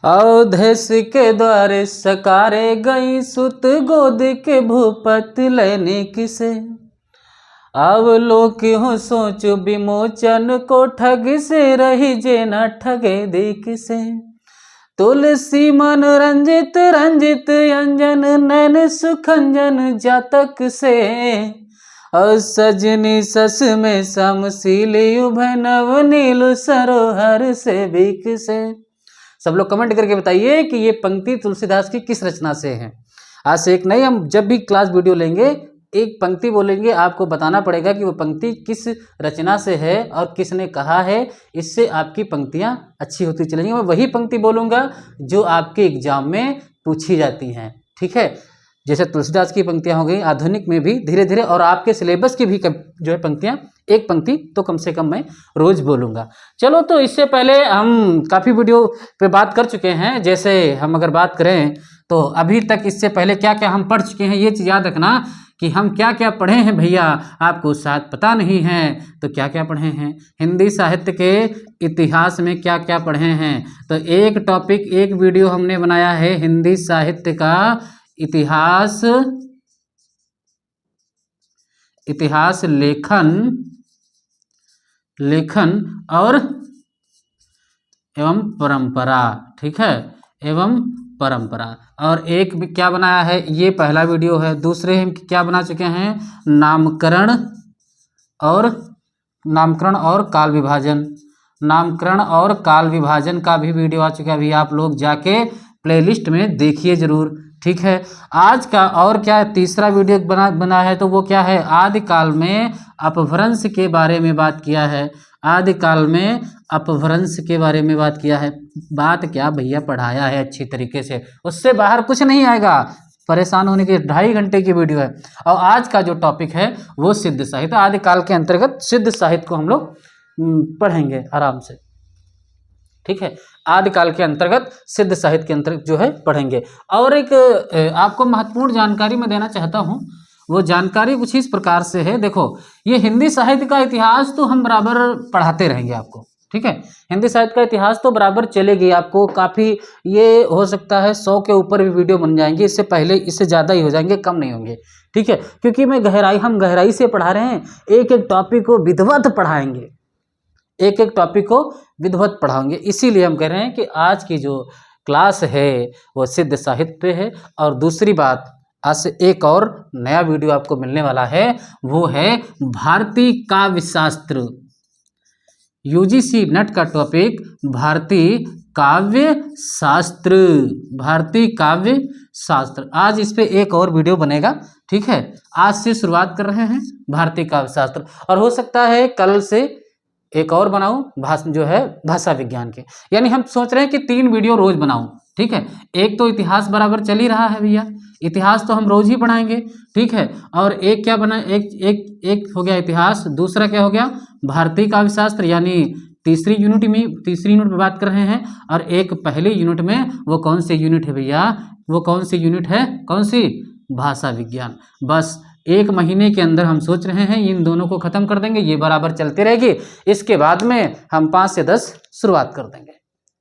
अवधेश के द्वारे सकारे गई सुत गोद के भूपत लेने किसे। अवलोक हो सोच विमोचन को ठग से रही जे न ठगे देख से। तुलसी मन रंजित रंजित अंजन नैन सुखंजन जातक से। और सजनी सस में समशीली उभय नव नील सरोहर से बीक से। सब लोग कमेंट करके बताइए कि ये पंक्ति तुलसीदास की किस रचना से है। आज से एक नहीं, हम जब भी क्लास वीडियो लेंगे एक पंक्ति बोलेंगे, आपको बताना पड़ेगा कि वो पंक्ति किस रचना से है और किसने कहा है। इससे आपकी पंक्तियां अच्छी होती चलेंगी। मैं वही पंक्ति बोलूँगा जो आपके एग्जाम में पूछी जाती हैं, ठीक है। जैसे तुलसीदास की पंक्तियां हो गई, आधुनिक में भी धीरे धीरे, और आपके सिलेबस की भी जो है पंक्तियां, एक पंक्ति तो कम से कम मैं रोज बोलूँगा। चलो, तो इससे पहले हम काफ़ी वीडियो पे बात कर चुके हैं। जैसे हम अगर बात करें तो अभी तक इससे पहले क्या क्या हम पढ़ चुके हैं, ये चीज़ याद रखना कि हम क्या क्या पढ़े हैं भैया। आपको शायद पता नहीं है तो क्या क्या पढ़े हैं। हिंदी साहित्य के इतिहास में क्या क्या पढ़े हैं, तो एक टॉपिक, एक वीडियो हमने बनाया है हिंदी साहित्य का इतिहास, इतिहास लेखन और एवं परंपरा, ठीक है, एवं परंपरा। और एक भी क्या बनाया है, ये पहला वीडियो है। दूसरे हम क्या बना चुके हैं, नामकरण और काल विभाजन। नामकरण और काल विभाजन का भी वीडियो आ चुका है। अभी आप लोग जाके प्लेलिस्ट में देखिए जरूर, ठीक है। आज का और क्या तीसरा वीडियो बना है, तो वो क्या है, आदिकाल में अपभ्रंश के बारे में बात किया है। आदिकाल में अपभ्रंश के बारे में बात किया है। बात क्या भैया, पढ़ाया है अच्छी तरीके से, उससे बाहर कुछ नहीं आएगा। परेशान होने के 2.5 घंटे की वीडियो है। और आज का जो टॉपिक है वो सिद्ध साहित्य, आदिकाल के अंतर्गत सिद्ध साहित्य को हम लोग पढ़ेंगे आराम से, ठीक है। आदिकाल के अंतर्गत सिद्ध साहित्य के अंतर्गत जो है पढ़ेंगे। और एक आपको महत्वपूर्ण जानकारी मैं देना चाहता हूँ, वो जानकारी कुछ इस प्रकार से है। देखो, ये हिंदी साहित्य का इतिहास तो हम बराबर पढ़ाते रहेंगे आपको, ठीक है। हिंदी साहित्य का इतिहास तो बराबर चलेगी आपको। काफ़ी, ये हो सकता है 100 के ऊपर भी वीडियो बन जाएंगे, इससे पहले इससे ज़्यादा ही हो जाएंगे, कम नहीं होंगे, ठीक है। क्योंकि हम गहराई से पढ़ा रहे हैं, एक एक टॉपिक को विधिवत पढ़ाएंगे, एक एक टॉपिक को विधिवत पढ़ाएंगे। इसीलिए हम कह रहे हैं कि आज की जो क्लास है वो सिद्ध साहित्य पे है। और दूसरी बात, आज से एक और नया वीडियो आपको मिलने वाला है, वो है भारतीय काव्य शास्त्र। यूजीसी नेट का टॉपिक भारतीय काव्य शास्त्र, भारतीय काव्य शास्त्र। आज इस पे एक और वीडियो बनेगा, ठीक है। आज से शुरुआत कर रहे हैं भारतीय काव्य शास्त्र, और हो सकता है कल से एक और बनाऊं भाषा विज्ञान के। यानी हम सोच रहे हैं कि 3 वीडियो रोज बनाऊं, ठीक है। एक तो इतिहास बराबर चल ही रहा है भैया, इतिहास तो हम रोज ही पढ़ाएंगे, ठीक है। और एक क्या बना, एक हो गया इतिहास, दूसरा क्या हो गया, भारतीय काव्य शास्त्र, यानी तीसरी यूनिट में बात कर रहे हैं। और एक पहले यूनिट में, वो कौन सी यूनिट है भैया, वो कौन सी यूनिट है, कौन सी, भाषा विज्ञान। बस 1 महीने के अंदर हम सोच रहे हैं इन दोनों को खत्म कर देंगे, ये बराबर चलती रहेगी। इसके बाद में हम 5 से 10 शुरुआत कर देंगे,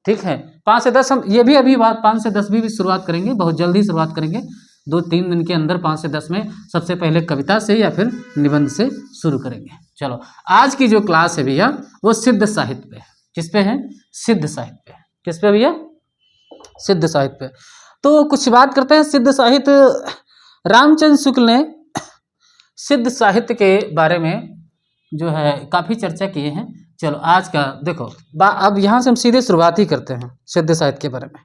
ठीक है। 5 से 10 हम ये भी अभी बात 5 से 10 भी शुरुआत करेंगे, बहुत जल्दी शुरुआत करेंगे। 2-3 दिन के अंदर 5 से 10 में सबसे पहले कविता से या फिर निबंध से शुरू करेंगे। चलो, आज की जो क्लास है भैया वो सिद्ध साहित्य पे है। किस पे है, सिद्ध साहित्य पे। किस पे भैया, सिद्ध साहित्य पे। तो कुछ बात करते हैं सिद्ध साहित्य। रामचंद्र शुक्ल ने सिद्ध साहित्य के बारे में जो है काफ़ी चर्चा किए हैं। चलो, आज का देखो, अब यहाँ से हम सीधे शुरुआत ही करते हैं सिद्ध साहित्य के बारे में।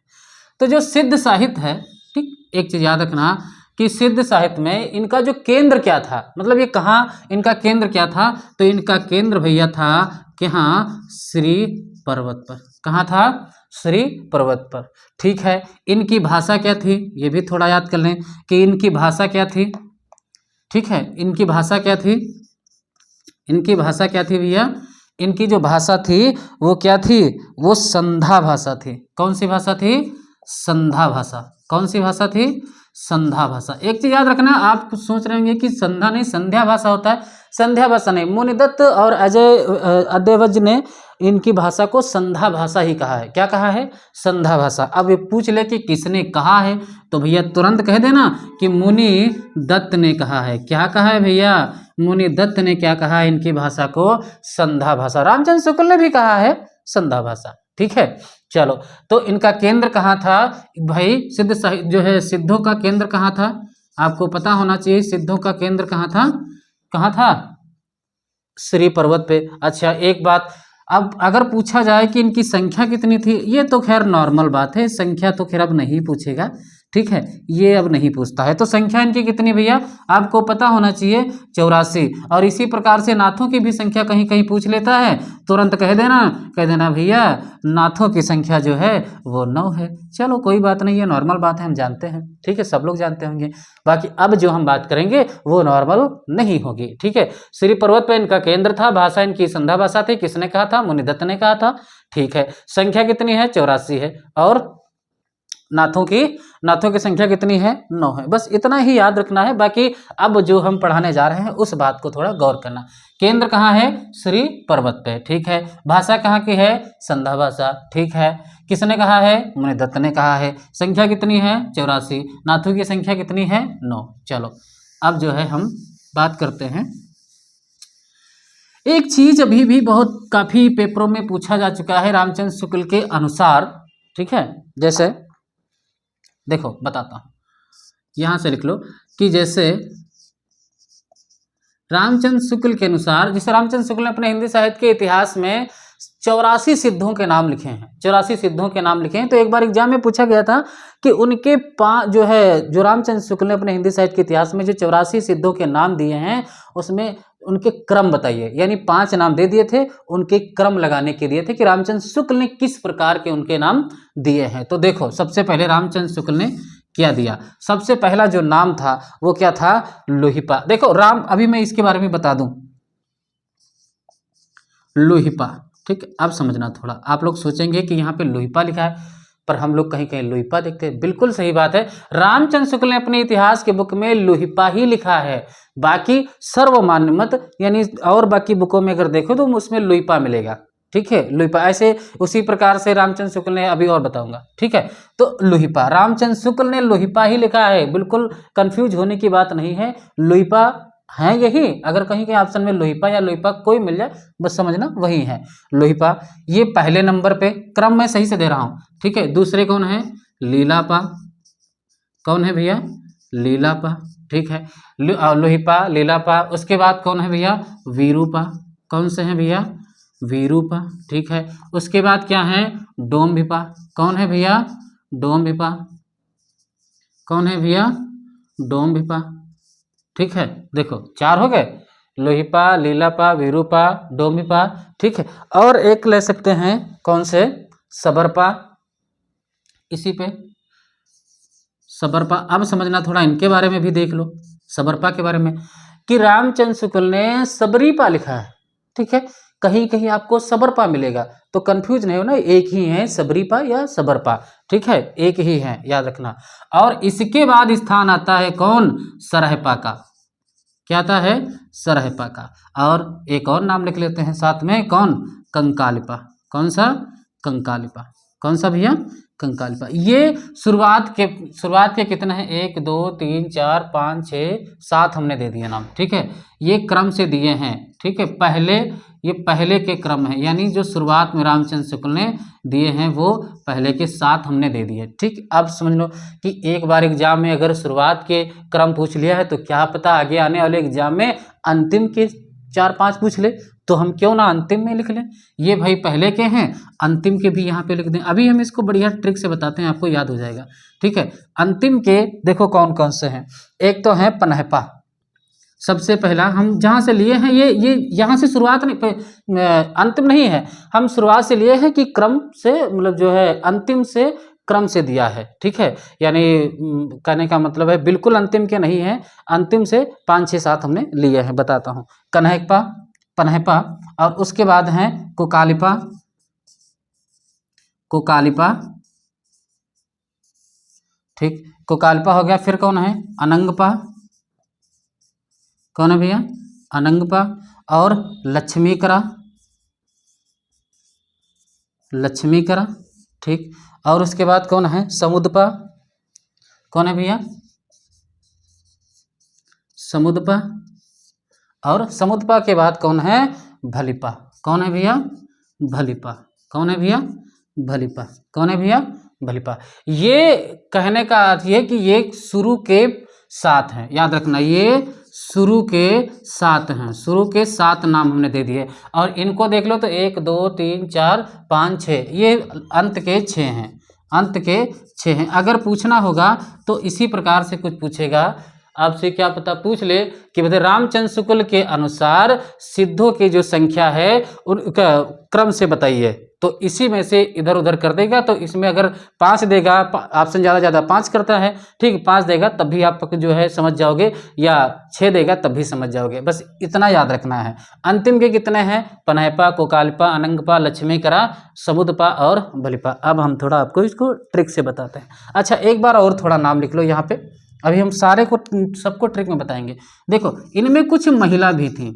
तो जो सिद्ध साहित्य है, ठीक, एक चीज़ याद रखना कि सिद्ध साहित्य में इनका जो केंद्र क्या था, मतलब ये कहाँ इनका केंद्र क्या था, तो इनका केंद्र भैया था कि हाँ, श्री पर्वत पर। कहाँ था, श्री पर्वत पर, ठीक है। इनकी भाषा क्या थी, ये भी थोड़ा याद कर लें कि इनकी भाषा क्या थी, ठीक है। इनकी भाषा क्या थी, इनकी भाषा क्या थी भैया, इनकी जो भाषा थी वो क्या थी, वो संधा भाषा थी। कौन सी भाषा थी, संधा भाषा। कौन सी भाषा थी, संध्या भाषा। एक चीज याद रखना, आप कुछ सोच रहे होंगे कि संध्या नहीं संध्या भाषा होता है, संध्या भाषा नहीं। मुनिदत्त और अजय अद्वैवज्य ने इनकी भाषा को संधा भाषा ही कहा है। क्या कहा है? संधा भाषा। अब ये पूछ ले कि किसने कहा है, तो भैया तुरंत कह देना कि मुनि दत्त ने कहा है। क्या कहा है भैया? मुनि दत्त ने क्या कहा है? इनकी भाषा को संधा भाषा। रामचंद्र शुक्ल ने भी कहा है संधा भाषा। ठीक है, चलो। तो इनका केंद्र कहाँ था भाई? सिद्ध जो है सिद्धों का केंद्र कहाँ था? आपको पता होना चाहिए सिद्धों का केंद्र कहाँ था? कहाँ था? श्री पर्वत पे। अच्छा, एक बात, अब अगर पूछा जाए कि इनकी संख्या कितनी थी, ये तो खैर नॉर्मल बात है, संख्या तो खैर अब नहीं पूछेगा। ठीक है, ये अब नहीं पूछता है। तो संख्या इनकी कितनी भैया? आपको पता होना चाहिए 84। और इसी प्रकार से नाथों की भी संख्या कहीं कहीं पूछ लेता है, तुरंत कह देना भैया नाथों की संख्या जो है वो 9 है। चलो कोई बात नहीं, ये नॉर्मल बात है, हम जानते हैं। ठीक है, सब लोग जानते होंगे। बाकी अब जो हम बात करेंगे वो नॉर्मल नहीं होगी। ठीक है, श्री पर्वत पे इनका केंद्र था, भाषा इनकी संधा भाषा थी। किसने कहा था? मुनि दत्त ने कहा था। ठीक है, संख्या कितनी है? 84 है। और नाथों की संख्या कितनी है? 9 है। बस इतना ही याद रखना है। बाकी अब जो हम पढ़ाने जा रहे हैं उस बात को थोड़ा गौर करना। केंद्र कहाँ है? श्री पर्वत पे। ठीक है, भाषा कहाँ की है? संधा भाषा। ठीक है, किसने कहा है? मुनि दत्त ने कहा है। संख्या कितनी है? 84। नाथों की संख्या कितनी है? 9। चलो अब जो है हम बात करते हैं। एक चीज अभी भी बहुत काफी पेपरों में पूछा जा चुका है रामचंद्र शुक्ल के अनुसार। ठीक है, जैसे देखो बताता हूं, यहां से लिख लो कि जैसे रामचंद्र शुक्ल के अनुसार, जैसे रामचंद्र शुक्ल ने अपने हिंदी साहित्य के इतिहास में 84 सिद्धों के नाम लिखे हैं। 84 सिद्धों के नाम लिखे हैं। तो एक बार एग्जाम में पूछा गया था कि उनके जो रामचंद्र शुक्ल ने अपने हिंदी साहित्य के इतिहास में जो 84 सिद्धों के नाम दिए हैं उसमें उनके क्रम बताइए। यानी 5 नाम दे दिए थे, उनके क्रम लगाने के दिए थे कि रामचंद्र शुक्ल ने किस प्रकार के उनके नाम दिए हैं। तो देखो सबसे पहले रामचंद्र शुक्ल ने क्या दिया? सबसे पहला जो नाम था वो क्या था? लोहिपा। देखो राम, अभी मैं इसके बारे में बता दूं, लोहिपा। ठीक है, अब समझना थोड़ा। आप लोग सोचेंगे कि यहाँ पे लोहिपा लिखा है, पर हम लोग कहीं कहीं लोहिपा देखते हैं। बिल्कुल सही बात है, रामचंद्र शुक्ल ने अपने इतिहास के बुक में लोहिपा ही लिखा है। बाकी सर्वमान्य मत यानी और बाकी बुकों में अगर देखो तो उसमें लोहिपा मिलेगा। ठीक है, लोहिपा। ऐसे उसी प्रकार से रामचंद्र शुक्ल ने, अभी और बताऊंगा। ठीक है, तो लोहिपा, रामचंद्र शुक्ल ने लोहिपा ही लिखा है। बिल्कुल कंफ्यूज होने की बात नहीं है, लोहिपा है यही। अगर कहीं के ऑप्शन में लोहिपा या लोहिपा कोई मिल जाए बस समझना वही है लोहिपा। ये पहले नंबर पे, क्रम मैं सही से दे रहा हूं। ठीक है, दूसरे कौन है? लीलापा। कौन है भैया? लीलापा। ठीक है, लोहिपा, लीलापा। उसके बाद कौन है भैया? वीरूपा। कौन से हैं भैया? वीरूपा। ठीक है, उसके बाद क्या है? डोम्भिपा। कौन है भैया? डोम्भिपा। कौन है भैया? डोम्भिपा। ठीक है, देखो 4 हो गए, लोहिपा, लीलापा, वीरूपा, डोम्भिपा। ठीक है, और एक ले सकते हैं, कौन से? सबरपा। इसी पे सबरपा। अब समझना थोड़ा, इनके बारे में भी देख लो, सबरपा के बारे में, कि रामचंद्र शुक्ल ने सबरीपा लिखा है। ठीक है, कहीं कहीं आपको सबरपा मिलेगा, तो कंफ्यूज नहीं हो ना, एक ही है सबरीपा या सबरपा। ठीक है, एक ही है, याद रखना। और इसके बाद स्थान आता है कौन? सरहपा का। क्या आता है? सरहपा का। और एक और नाम लिख लेते हैं साथ में, कौन? कंकालिपा। कौन सा? कंकालिपा। कौन सा भैया? कंकालिपा। ये शुरुआत के कितने हैं? 1 2 3 4 5 6 7 हमने दे दिए नाम। ठीक है, ये क्रम से दिए हैं। ठीक है, ये पहले के क्रम है, यानी जो शुरुआत में रामचंद्र शुक्ल ने दिए हैं वो पहले के 7 हमने दे दिए। ठीक, अब समझ लो कि एक बार एग्जाम में अगर शुरुआत के क्रम पूछ लिया है तो क्या पता आगे आने वाले एग्जाम में अंतिम के 4-5 पूछ ले, तो हम क्यों ना अंतिम में लिख लें। ये भाई पहले के हैं, अंतिम के भी यहाँ पे लिख दें। अभी हम इसको बढ़िया ट्रिक से बताते हैं, आपको याद हो जाएगा। ठीक है, अंतिम के देखो कौन कौन से हैं। एक तो है पनहपा, सबसे पहला हम जहाँ से लिए हैं, ये यहाँ से शुरुआत नहीं, अंतिम नहीं है, हम शुरुआत से लिए हैं कि क्रम से, मतलब जो है अंतिम से क्रम से दिया है। ठीक है, यानी कहने का मतलब है बिल्कुल अंतिम के नहीं है, अंतिम से 5 6 7 हमने लिए हैं। बताता हूँ, कन्हैपा, पनहपा, और उसके बाद हैं कोकालिपा, कोकालिपा। ठीक, कोकालिपा हो गया। फिर कौन है? अनंगपा। कौन है भैया? अनंगपा। और लक्ष्मीकरा। लक्ष्मीकरा, ठीक। और उसके बाद कौन है, समुद्पा, कौन है भैया, समुद्पा। और समुद्पा के बाद कौन है, भलिपा, कौन है भैया, भलिपा, कौन है भैया, भलिपा, कौन है भैया, भलिपा। ये कहने का अर्थ ये कि ये शुरू के सात हैं, याद रखना, ये शुरू के सात हैं, शुरू के सात नाम हमने दे दिए। और इनको देख लो तो 1 2 3 4 5 6, ये अंत के 6 हैं, अंत के 6 हैं। अगर पूछना होगा तो इसी प्रकार से कुछ पूछेगा आपसे, क्या पता पूछ ले कि बताइए रामचंद्र शुक्ल के अनुसार सिद्धों की जो संख्या है उनका क्रम से बताइए, तो इसी में से इधर उधर कर देगा। तो इसमें अगर 5 देगा, ऑप्शन ज़्यादा 5 करता है, ठीक, 5 देगा तब भी आप जो है समझ जाओगे, या 6 देगा तब भी समझ जाओगे, बस इतना याद रखना है। अंतिम के कितने हैं, पनहपा, कोकालपा, अनंगपा, लक्ष्मीकरा, समुद्पा और भलिपा। अब हम थोड़ा आपको इसको ट्रिक से बताते हैं। अच्छा, एक बार और थोड़ा नाम लिख लो यहाँ पे, अभी हम सारे को सबको ट्रिक में बताएंगे। देखो, इनमें कुछ महिला भी थी,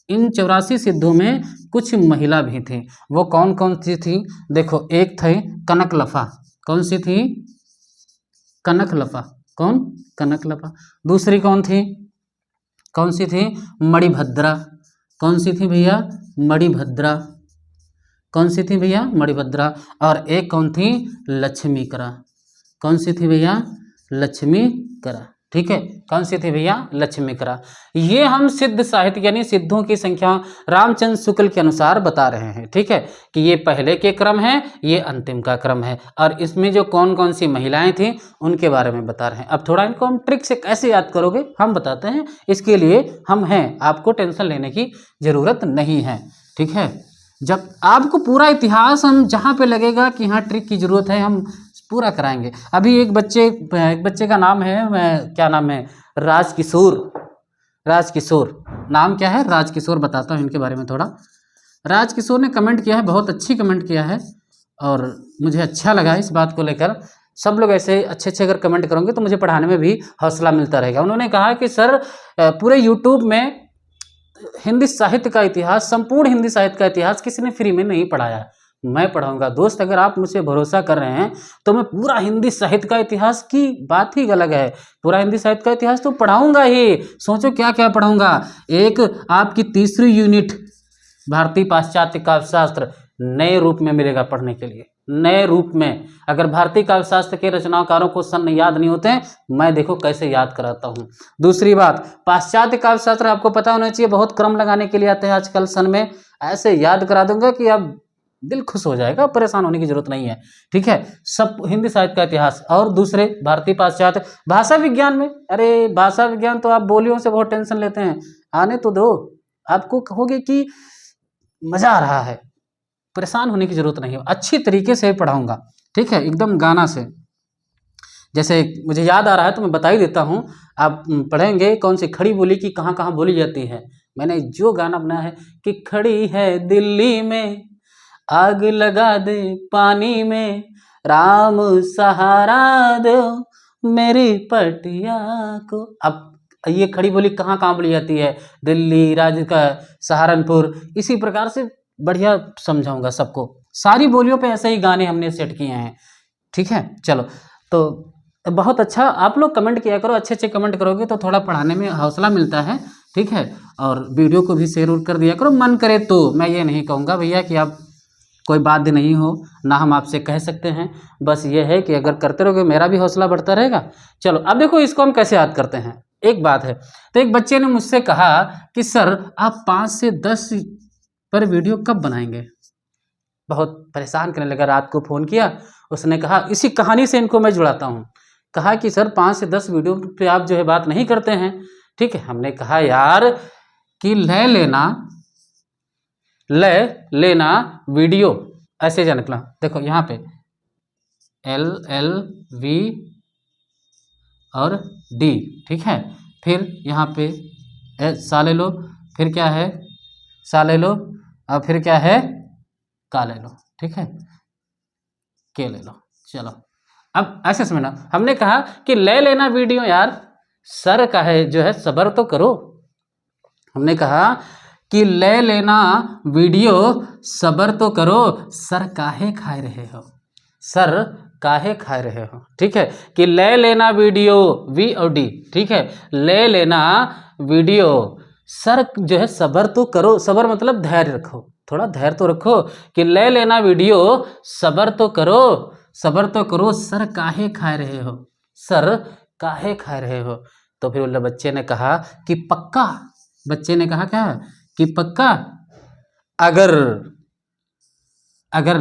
इन 84 सिद्धों में कुछ महिला भी थी। वो कौन कौन सी थी, देखो, एक थी कनकलफा, कौन सी थी, कनकलफा, कौन, कनकलफा। दूसरी कौन थी, कौन सी थी, मणिभद्रा, कौन सी थी भैया, मणिभद्रा, कौन सी थी भैया, मणिभद्रा। और एक कौन थी, लक्ष्मीकरा, कौन सी थी भैया, लक्ष्मीकरा, ठीक है, कौन सी थी भैया, लक्ष्मीकरा। ये हम सिद्ध साहित्य यानी सिद्धों की संख्या रामचंद्र शुक्ल के अनुसार बता रहे हैं, ठीक है, कि ये पहले के क्रम है, ये अंतिम का क्रम है, और इसमें जो कौन कौन सी महिलाएं थी उनके बारे में बता रहे हैं। अब थोड़ा इनको हम ट्रिक से कैसे याद करोगे हम बताते हैं, इसके लिए हम हैं, आपको टेंशन लेने की जरूरत नहीं है, ठीक है। जब आपको पूरा इतिहास हम जहाँ पे लगेगा कि हाँ ट्रिक की जरूरत है, हम पूरा कराएंगे। अभी एक बच्चे का नाम है, क्या नाम है, राजकिशोर, राजकिशोर नाम क्या है, राजकिशोर, बताता हूँ इनके बारे में थोड़ा। राजकिशोर ने कमेंट किया है, बहुत अच्छी कमेंट किया है, और मुझे अच्छा लगा इस बात को लेकर। सब लोग ऐसे अच्छे अच्छे अगर कमेंट करोगे तो मुझे पढ़ाने में भी हौसला मिलता रहेगा। उन्होंने कहा कि सर पूरे यूट्यूब में हिंदी साहित्य का इतिहास, संपूर्ण हिंदी साहित्य का इतिहास किसी ने फ्री में नहीं पढ़ाया, मैं पढ़ाऊंगा। दोस्त, अगर आप मुझसे भरोसा कर रहे हैं तो मैं पूरा हिंदी साहित्य का इतिहास की बात ही अलग है, पूरा हिंदी साहित्य का इतिहास तो पढ़ाऊंगा ही। सोचो क्या क्या पढ़ाऊंगा। एक, आपकी तीसरी यूनिट भारतीय पाश्चात्य काव्यशास्त्र नए रूप में मिलेगा पढ़ने के लिए, नए रूप में। अगर भारतीय काव्यशास्त्र के रचनाकारों को सन याद नहीं होते हैं, मैं देखो कैसे याद कराता हूँ। दूसरी बात, पाश्चात्य काव्यशास्त्र आपको पता होना चाहिए, बहुत क्रम लगाने के लिए आते हैं आजकल सन में, ऐसे याद करा दूंगा कि आप दिल खुश हो जाएगा, परेशान होने की जरूरत नहीं है, ठीक है। सब हिंदी साहित्य का इतिहास। और दूसरे, भारतीय पाश्चात्य भाषा विज्ञान में, अरे भाषा विज्ञान तो आप बोलियों से बहुत टेंशन लेते हैं, आने तो दो, आपको कहोगे कि मजा आ रहा है, परेशान होने की जरूरत नहीं है, अच्छी तरीके से पढ़ाऊंगा, ठीक है, एकदम गाना से। जैसे मुझे याद आ रहा है तो मैं बता ही देता हूँ, आप पढ़ेंगे कौन सी खड़ी बोली की कहाँ कहाँ बोली जाती है। मैंने जो गाना बनाया है कि खड़ी है दिल्ली में, आग लगा दे पानी में, राम सहारा दो मेरी पटिया को। अब ये खड़ी बोली कहाँ कहाँ बोली जाती है, दिल्ली, राज्य का सहारनपुर, इसी प्रकार से बढ़िया समझाऊंगा सबको। सारी बोलियों पे ऐसे ही गाने हमने सेट किए हैं, ठीक है। चलो, तो बहुत अच्छा, आप लोग कमेंट किया करो, अच्छे अच्छे कमेंट करोगे तो थोड़ा पढ़ाने में हौसला मिलता है, ठीक है। और वीडियो को भी शेयर कर दिया करो, मन करे तो। मैं ये नहीं कहूँगा भैया कि आप कोई बाध्य नहीं हो, ना हम आपसे कह सकते हैं, बस ये है कि अगर करते रहोगे मेरा भी हौसला बढ़ता रहेगा। चलो, अब देखो इसको हम कैसे याद करते हैं। एक बात है, तो एक बच्चे ने मुझसे कहा कि सर आप 5 से 10 पर वीडियो कब बनाएंगे। बहुत परेशान करने लगा, रात को फ़ोन किया, उसने कहा, इसी कहानी से इनको मैं जुड़ाता हूँ, कहा कि सर 5 से 10 वीडियो पे आप जो है बात नहीं करते हैं, ठीक है। हमने कहा यार कि ले लेना वीडियो, ऐसे जान निकला। देखो यहाँ पे LLV और D, ठीक है। फिर यहाँ पे सा ले लो, फिर क्या है सा ले लो, और फिर क्या है का ले लो, ठीक है, के ले लो। चलो, अब ऐसे समझना, हमने कहा कि ले लेना वीडियो, यार सर का है जो है सबर तो करो। हमने कहा कि ले लेना वीडियो, सबर तो करो, सर काहे खाए रहे हो, सर काहे खाए रहे हो। ठीक है, कि ले लेना वीडियो, वी और डी, ठीक है, ले लेना वीडियो, सर जो है सबर तो करो, सबर मतलब धैर्य रखो, थोड़ा धैर्य तो रखो, कि ले लेना वीडियो, सबर तो करो, सबर तो करो, सर काहे खाए रहे हो, सर काहे खाए रहे हो। तो फिर बोले बच्चे ने कहा कि पक्का, बच्चे ने कहा क्या कि पक्का अगर अगर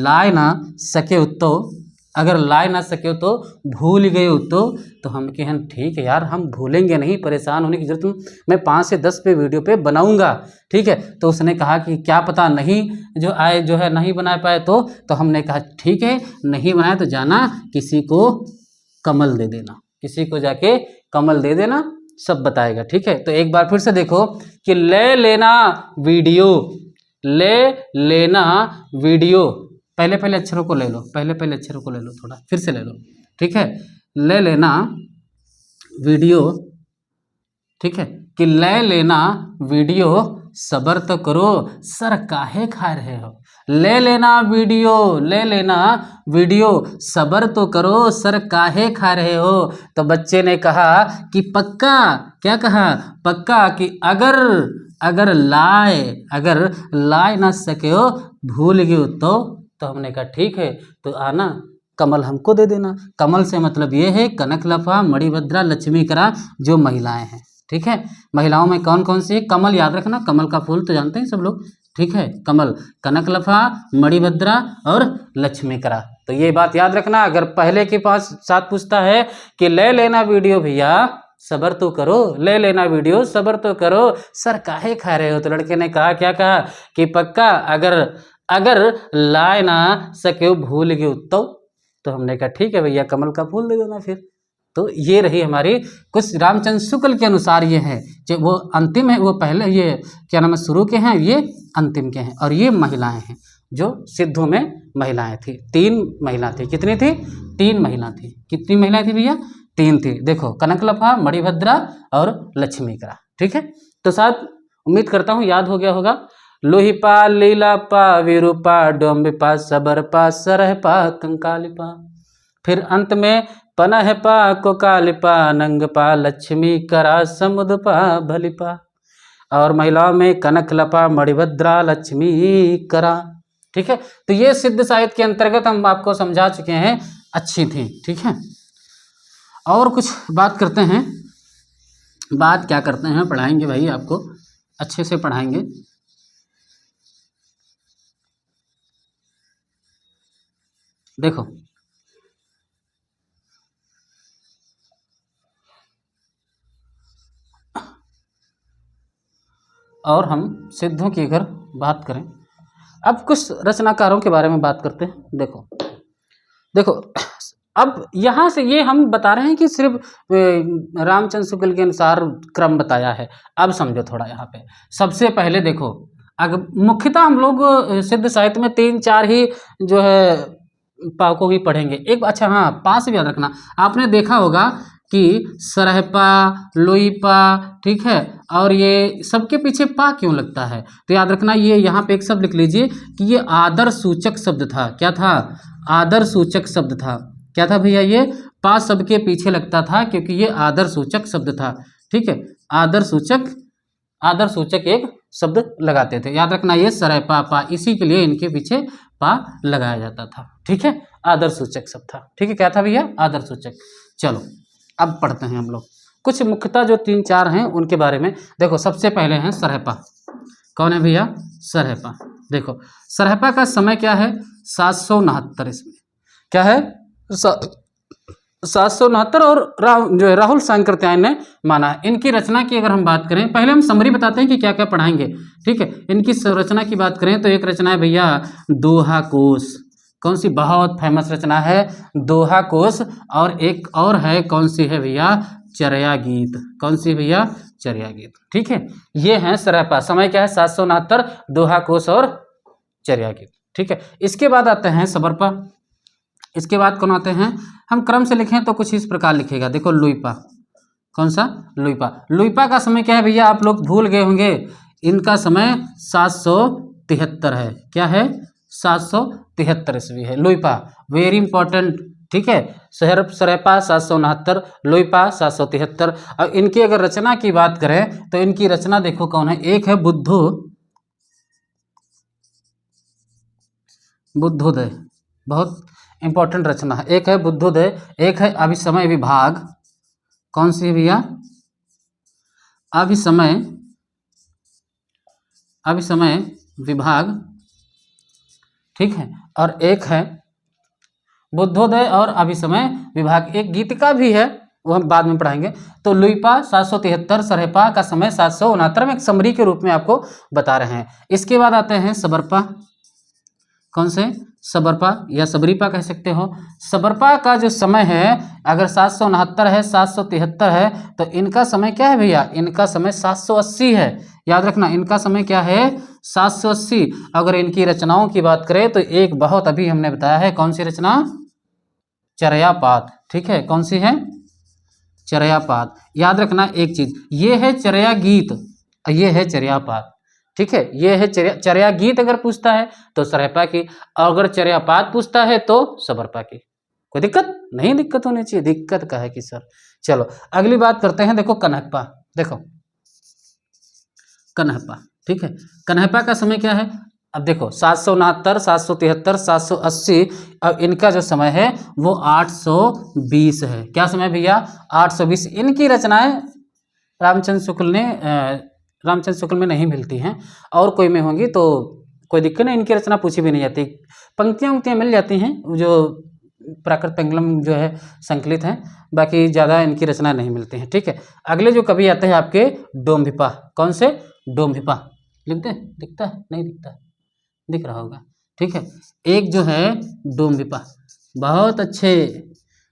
लाए ना सके तो, अगर लाए ना सके तो भूल गए हो तो हम कहें ठीक है यार, हम भूलेंगे नहीं, परेशान होने की जरूरत नहीं, मैं 5 से 10 पे वीडियो पे बनाऊंगा। ठीक है, तो उसने कहा कि क्या पता नहीं जो आए जो है नहीं बना पाए तो हमने कहा ठीक है, नहीं बनाए तो जाना किसी को कमल दे देना, किसी को जाके कमल दे देना, सब बताएगा। ठीक है, तो एक बार फिर से देखो कि ले लेना वीडियो, ले लेना वीडियो, पहले पहले अक्षरों को ले लो, पहले पहले अक्षरों को ले लो, थोड़ा फिर से ले लो। ठीक है, ले लेना वीडियो, ठीक है, कि ले लेना वीडियो, सबर तो करो, सर काहे खा रहे हो, ले लेना वीडियो, ले लेना वीडियो, सबर तो करो, सर काहे खा रहे हो। तो बच्चे ने कहा कि पक्का, क्या कहा, पक्का कि अगर लाए ना सके हो, भूल गए तो हमने कहा ठीक है, तो आना कमल हमको दे देना। कमल से मतलब ये है कनकलफा, मणिभद्रा, लक्ष्मीकरा जो महिलाएं हैं। ठीक है, महिलाओं में कौन कौन सी है, कमल याद रखना, कमल का फूल तो जानते हैं सब लोग। ठीक है, कमल, कनकलफा, मणिभद्रा और लक्ष्मीकरा, तो ये बात याद रखना। अगर पहले के पास साथ पूछता है कि ले लेना वीडियो भैया, सबर तो करो, ले लेना वीडियो, सबर तो करो, सर काहे खा रहे हो, तो लड़के ने कहा क्या कहा कि पक्का अगर लाए ना सके भूल गए तो हमने कहा ठीक है भैया, कमल का फूल दे देना फिर। तो ये रही हमारी कुछ रामचंद्र शुक्ल के अनुसार ये है, जो वो अंतिम है, वो पहले ये क्या नाम है शुरू के हैं, ये अंतिम के हैं। और ये महिलाएं हैं जो सिद्धों में महिलाएं थी, 3 महिला थी, कितनी थी, 3 महिला थी। कितनी महिलाएं थी भैया, 3 थी। देखो कनकलफा, मणिभद्रा और लक्ष्मीकरा। ठीक है, तो साथ उम्मीद करता हूँ याद हो गया होगा। लोहिपा, लीलापा, विरूपा, डोम्बिपा, सबरपा, सरहपा, कंकालिपा, फिर अंत में पनहपा, कोकालिपा, नंगपा, लक्ष्मीकरा, समुदपा, भलिपा, और महिलाओं में कनकलपा, मणिभद्रा, लक्ष्मीकरा। ठीक है, तो ये सिद्ध साहित्य के अंतर्गत हम आपको समझा चुके हैं, अच्छी थी। ठीक है, और कुछ बात करते हैं, बात क्या करते हैं, पढ़ाएंगे भाई, आपको अच्छे से पढ़ाएंगे। देखो और हम सिद्धों की अगर बात करें, अब कुछ रचनाकारों के बारे में बात करते हैं। देखो देखो अब यहाँ से ये हम बता रहे हैं कि सिर्फ रामचंद्र शुक्ल के अनुसार क्रम बताया है। अब समझो थोड़ा, यहाँ पे सबसे पहले देखो, अगर मुख्यतः हम लोग सिद्ध साहित्य में 3-4 ही जो है पा को ही पढ़ेंगे। एक अच्छा हाँ, पा से भी याद रखना, आपने देखा होगा कि सरहपा, लोईपा, ठीक है, और ये सबके पीछे पा क्यों लगता है, तो याद रखना ये यहाँ पे एक शब्द लिख लीजिए कि ये आदर सूचक शब्द था। क्या था, आदर सूचक शब्द था। क्या था भैया, ये पा सबके पीछे लगता था क्योंकि ये आदर सूचक शब्द था। ठीक है, आदर सूचक एक शब्द लगाते थे। याद रखना ये सरहपा, पा, इसी के लिए इनके पीछे पा लगाया जाता था। ठीक है, आदर सूचक शब्द था। ठीक है, क्या था भैया, आदर सूचक। चलो अब पढ़ते हैं हम लोग कुछ मुख्यतः जो 3-4 हैं उनके बारे में। देखो सबसे पहले हैं सरहपा। कौन है भैया, सरहपा। देखो सरहपा का समय क्या है, 769 इसमें क्या है, 769, और जो है राहुल सांकृत्यायन ने माना है। इनकी रचना की अगर हम बात करें, पहले हम समरी बताते हैं कि क्या क्या पढ़ाएंगे। ठीक है, इनकी रचना की बात करें तो एक रचना है भैया दोहा कोश। कौन सी, बहुत फेमस रचना है दोहा कोश। और एक और है, कौन सी है भैया, चर्या गीत। कौन सी भैया, चर्या गीत। ठीक है, ये है सरहपा। समय क्या है, 769, दोहा कोश और चर्या गीत। ठीक है, इसके बाद आते हैं सबरपा। इसके बाद कौन आते हैं, हम क्रम से लिखें तो कुछ इस प्रकार लिखेगा। देखो लुईपा। कौन सा, लुईपा। लुईपा का समय क्या है भैया, आप लोग भूल गए होंगे, इनका समय 773 है। क्या है? 773 ईस्वी है। लुइपा वेरी इंपॉर्टेंट, ठीक है। सरैपा 769, लुइपा 773। और इनकी अगर रचना की बात करें तो इनकी रचना देखो कौन है। एक है बुद्धोदय, बहुत इंपॉर्टेंट रचना है। एक है बुद्धोदय, एक है अभिसमय विभाग। कौन सी है भैया? अभिसमय विभाग, ठीक है। और एक है बुद्धोदय और अभिसमय विभाग। एक गीतिका भी है, वो हम बाद में पढ़ाएंगे। तो लुइपा 773, सरैपा का समय 769 में एक समरी के रूप में आपको बता रहे हैं। इसके बाद आते हैं सबरपा। कौन से? सबरपा या सबरीपा कह सकते हो। सबरपा का जो समय है अगर 769 है, 773 है, तो इनका समय क्या है भैया? इनका समय 780 है। याद रखना, इनका समय क्या है? 780। अगर इनकी रचनाओं की बात करें तो एक बहुत अभी हमने बताया है, कौन सी रचना? चर्यापात, ठीक है। कौन सी है? चर्यापात। याद रखना एक चीज, ये है चर्या गीत, ये है चर्यापात, ठीक है। ये है चर्या गीत अगर पूछता है तो सरैपा की, अगर चर्यापात पूछता है तो सबरपा की। कोई दिक्कत नहीं? दिक्कत होनी चाहिए, दिक्कत का है कि सर। चलो अगली बात करते हैं। देखो कनहप्पा, देखो कनहप्पा, ठीक है। कनहप्पा का समय क्या है? अब देखो 769, 773, 780, अब इनका जो समय है वो 820 है। क्या समय भैया? 820। इनकी रचनाएं रामचंद्र शुक्ल में नहीं मिलती हैं, और कोई में होंगी तो कोई दिक्कत नहीं, इनकी रचना पूछी भी नहीं जाती। पंक्तियाँ उक्तियाँ मिल जाती हैं जो प्राकृत पेंगलम जो है संकलित हैं, बाकी ज़्यादा इनकी रचना नहीं मिलती हैं, ठीक है। अगले जो कवि आते हैं आपके डोम्भिपा। कौन से? डोम्भिपा। लिखते हैं? दिखता है? नहीं दिखता है? दिख रहा होगा, ठीक है। एक जो है डोम्भिपा, बहुत अच्छे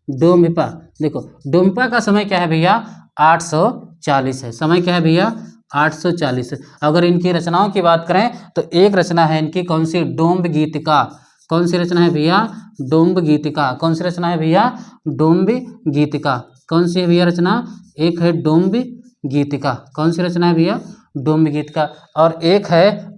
डोम्भिपा। देखो डोम्भिपा का समय क्या है भैया? 840 है। समय क्या है भैया? 840 है। अगर इनकी रचनाओं की बात करें तो एक रचना है इनकी, कौन सी? डोम्ब गीतिका। कौन सी रचना है भैया? डोम्ब गीतिका। कौन सी रचना है भैया? डोम्ब गीतिका। कौन सी है भैया रचना? एक है डोम्ब गीतिका। कौन सी रचना है भैया? डोम्ब गीतिका। और एक है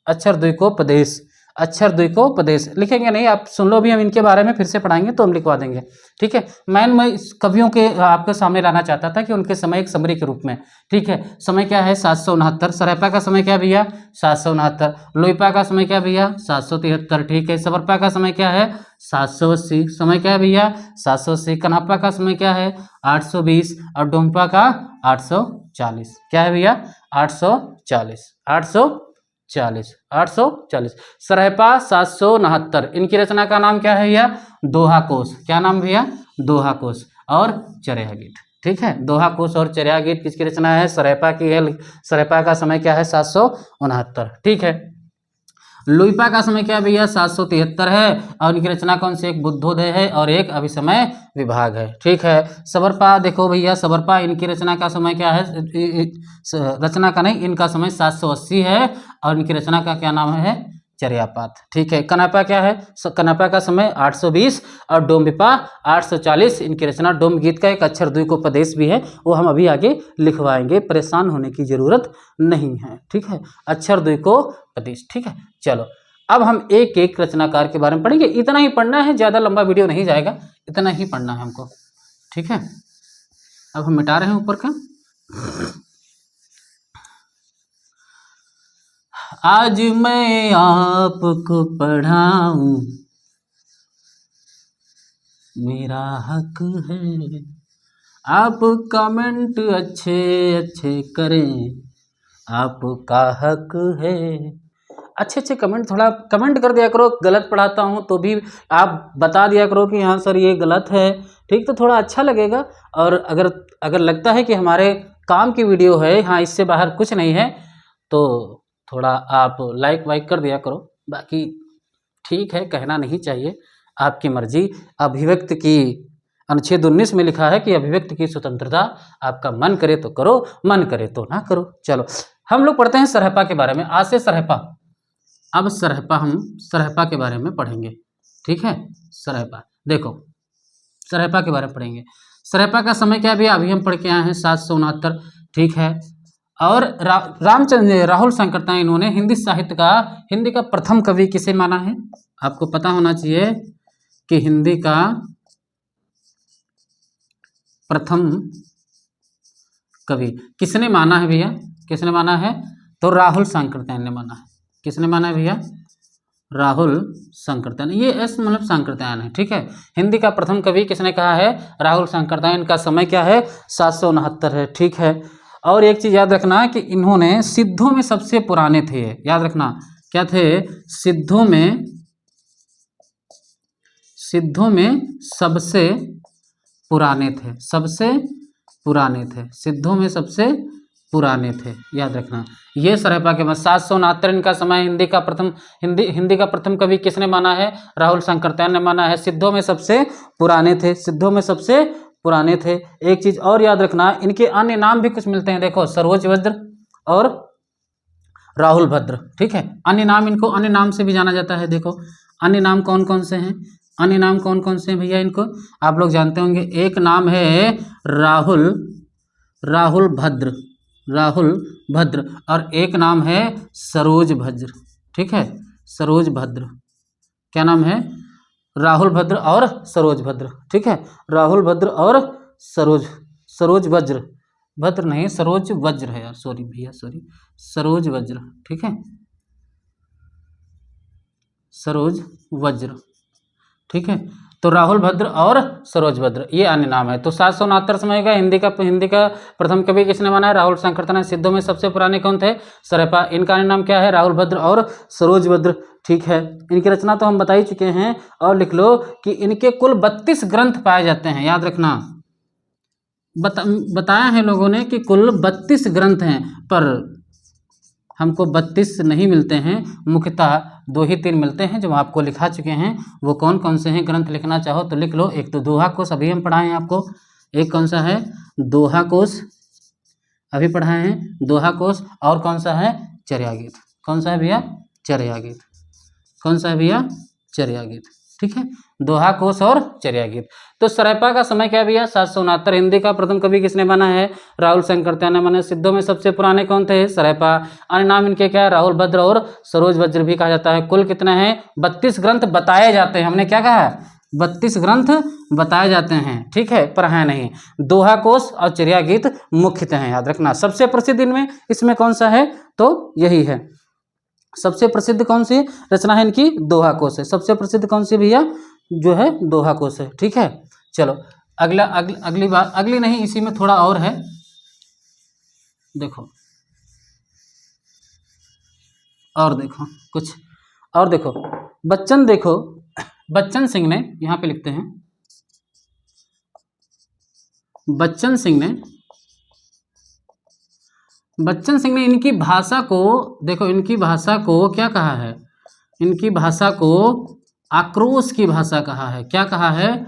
अक्षर द्विकोपदेश। अक्षर द्विकोपदेश लिखेंगे नहीं, आप सुन लो, भी हम इनके बारे में फिर से पढ़ाएंगे तो हम लिखवा देंगे, ठीक है। मैं इस कवियों के आपके सामने लाना चाहता था कि उनके समय एक समरी के रूप में, ठीक है। समय क्या है? 769। सरैपा का समय क्या भैया? 769। लुइपा का समय क्या भैया? 773, ठीक है। सबरपा का समय क्या है? 780। समय क्या है भैया? 780। कनहप्पा का समय क्या है? 820। और डोम्पा का 840। क्या है भैया? 840। 840। सरैपा 769। इनकी रचना का नाम क्या है भैया? दोहा कोश। क्या नाम भैया? दोहा कोश और चर्या गीत, ठीक है। दोहा कोश और चर्या गीत किसकी रचना है? सरैपा की है। सरैपा का समय क्या है? 769, ठीक है। लुइपा का समय क्या भैया? 773 है। और उनकी रचना कौन सी? एक बुद्धोदय है और एक अभिसमय विभाग है, ठीक है। सबरपा देखो भैया, सबरपा इनकी रचना का समय क्या है? रचना का नहीं, इनका समय 780 है। और इनकी रचना का क्या नाम है? चर्यापात, ठीक है। कनहप्पा क्या है? कनहप्पा का समय 820 और डोम्भिपा 840। इनकी रचना डोम्ब गीत का एक अक्षर द्विकोपदेश भी है, वो हम अभी आगे लिखवाएंगे, परेशान होने की जरूरत नहीं है, ठीक है। अक्षर द्विकोपदेश, ठीक है। चलो अब हम एक एक रचनाकार के बारे में पढ़ेंगे। इतना ही पढ़ना है, ज़्यादा लंबा वीडियो नहीं जाएगा, इतना ही पढ़ना है हमको, ठीक है। अब हम मिटा रहे हैं ऊपर का। आज मैं आपको पढ़ाऊं, मेरा हक है। आप कमेंट अच्छे अच्छे करें, आपका हक है। अच्छे अच्छे कमेंट, थोड़ा कमेंट कर दिया करो। गलत पढ़ाता हूँ तो भी आप बता दिया करो कि हाँ सर ये गलत है, ठीक, तो थोड़ा अच्छा लगेगा। और अगर लगता है कि हमारे काम की वीडियो है, हाँ इससे बाहर कुछ नहीं है, तो थोड़ा आप लाइक वाइक कर दिया करो। बाकी ठीक है, कहना नहीं चाहिए, आपकी मर्जी। अभिव्यक्ति की अनुच्छेद 19 में लिखा है कि अभिव्यक्ति की स्वतंत्रता, आपका मन करे तो करो, मन करे तो ना करो। चलो हम लोग पढ़ते हैं सरैपा के बारे में। आज से सरैपा, अब सरैपा, हम सरैपा के बारे में पढ़ेंगे, ठीक है। सरैपा देखो, सरैपा के बारे में पढ़ेंगे। सरैपा का समय क्या है भैया? अभी हम पढ़ के आए हैं 769, ठीक है। और रामचंद्र राहुल शंकरताई इन्होंने हिंदी का प्रथम कवि किसे माना है? आपको पता होना चाहिए कि हिंदी का प्रथम कवि किसने माना है भैया? किसने माना है? तो राहुल शंकरताई ने माना है। किसने माना है भैया? राहुल शंकरतायन। ये एस मतलब शंकरतायन है, ठीक है। हिंदी का प्रथम कवि किसने कहा है? राहुल शंकरतायन। का समय क्या है? 769 है, ठीक है। और एक चीज याद रखना कि इन्होंने सिद्धों में सबसे पुराने थे, याद रखना क्या थे? सिद्धों में सबसे पुराने थे, सबसे पुराने थे, सिद्धों में सबसे पुराने थे, याद रखना। ये सरहपा के बाद 769 इनका समय। हिंदी का प्रथम कवि किसने माना है? राहुल शंकरतायन ने माना है। सिद्धों में सबसे पुराने थे, सिद्धों में सबसे पुराने थे। एक चीज और याद रखना, इनके अन्य नाम भी कुछ मिलते हैं, देखो सरोज वज्र और राहुल भद्र, ठीक है। अन्य नाम, इनको अन्य नाम से भी जाना जाता है। देखो अन्य नाम कौन कौन से हैं? अन्य नाम कौन कौन से हैं भैया? इनको आप लोग जानते होंगे। एक नाम है राहुल भद्र और एक नाम है सरोज भद्र, ठीक है। सरोज भद्र, क्या नाम है? राहुल भद्र और सरोज भद्र, ठीक है। राहुल भद्र और सरोज भद्र नहीं, सरोज वज्र है यार, सॉरी भैया, सॉरी, सरोज वज्र, ठीक है। सरोज वज्र, ठीक है। तो राहुल भद्र और सरोज भद्र ये अन्य नाम है। तो 769 समय का हिंदी का प्रथम कवि किसने माना है? राहुल शंकरतायन। सिद्धों में सबसे पुराने कौन थे? सरहपा। इनका अन्य नाम क्या है? राहुल भद्र और सरोज भद्र, ठीक है। इनकी रचना तो हम बता ही चुके हैं। और लिख लो कि इनके कुल 32 ग्रंथ पाए जाते हैं, याद रखना। बताया है लोगों ने कि कुल 32 ग्रंथ हैं, पर हमको 32 नहीं मिलते हैं, मुख्यतः 2 ही 3 मिलते हैं जो आपको लिखा चुके हैं। वो कौन कौन से हैं? ग्रंथ लिखना चाहो तो लिख लो। एक तो दोहा कोश, अभी हम पढ़ाए हैं आपको। एक कौन सा है? दोहा कोश, अभी पढ़ाए हैं दोहा कोश। और कौन सा है? चर्या गीत। कौन सा है भैया? चर्या गीत। कौन सा है भैया? चर्या गीत, ठीक है। दोहा कोश और चर्या गीत। तो सरहपा का समय क्या है भैया? 769। हिंदी का प्रथम कवि किसने माना है? राहुल शंकरतायन ने माना। सिद्धों में सबसे पुराने कौन थे? सरहपा। अन्य नाम इनके क्या है? राहुल भद्र और सरोज वज्र भी कहा जाता है। कुल कितने हैं? 32 ग्रंथ बताए जाते हैं। हमने क्या कहा है? 32 ग्रंथ बताए जाते हैं, ठीक है, पर है नहीं। दोहा कोश और चर्या गीत मुख्यतः हैं, याद रखना। सबसे प्रसिद्ध इनमें इसमें कौन सा है? तो यही है। सबसे प्रसिद्ध कौन सी रचना है इनकी? दोहा कोश है। सबसे प्रसिद्ध कौन सी भैया? जो है दोहा कोश है, ठीक है। चलो अगली बार, अगली नहीं, इसी में थोड़ा और है, देखो और देखो कुछ और देखो। बच्चन सिंह ने, यहाँ पे लिखते हैं, बच्चन सिंह ने इनकी भाषा को, देखो इनकी भाषा को क्या कहा है? इनकी भाषा को आक्रोश की भाषा कहा है। क्या कहा है?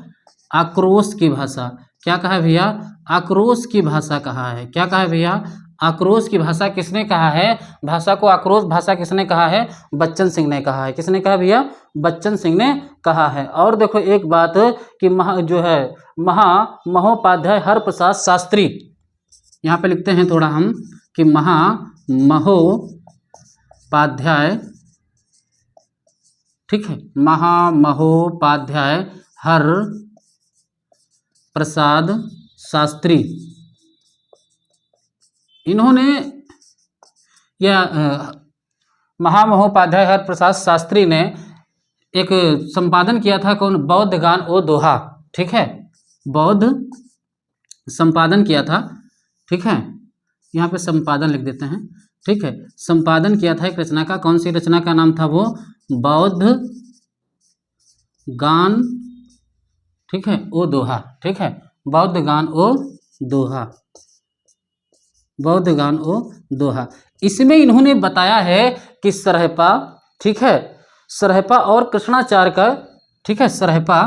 आक्रोश की भाषा। क्या कहा है भैया? आक्रोश की भाषा कहा है। क्या कहा है भैया? आक्रोश की भाषा। किसने कहा है? भाषा को आक्रोश भाषा किसने कहा है? बच्चन सिंह ने कहा है। किसने कहा भैया? बच्चन सिंह ने कहा है। और देखो एक बात कि महोपाध्याय हरप्रसाद शास्त्री, यहाँ पे लिखते हैं थोड़ा हम कि महोपाध्याय, ठीक है, महोपाध्याय हर प्रसाद शास्त्री, इन्होंने महामहोपाध्याय हर प्रसाद शास्त्री ने एक संपादन किया था। कौन? बौद्ध गान ओ दोहा, ठीक है। बौद्ध संपादन किया था, ठीक है। यहाँ पे संपादन लिख देते हैं, ठीक है। संपादन किया था एक रचना का। कौन सी रचना का नाम था वो? बौद्ध गान, ठीक है, ओ दोहा, ठीक है। बौद्ध गान ओ दोहा, बौद्ध गान ओ दोहा। इसमें इन्होंने बताया है कि सरहपा, ठीक है, सरहपा और कृष्णाचार्य का, ठीक है, सरहपा,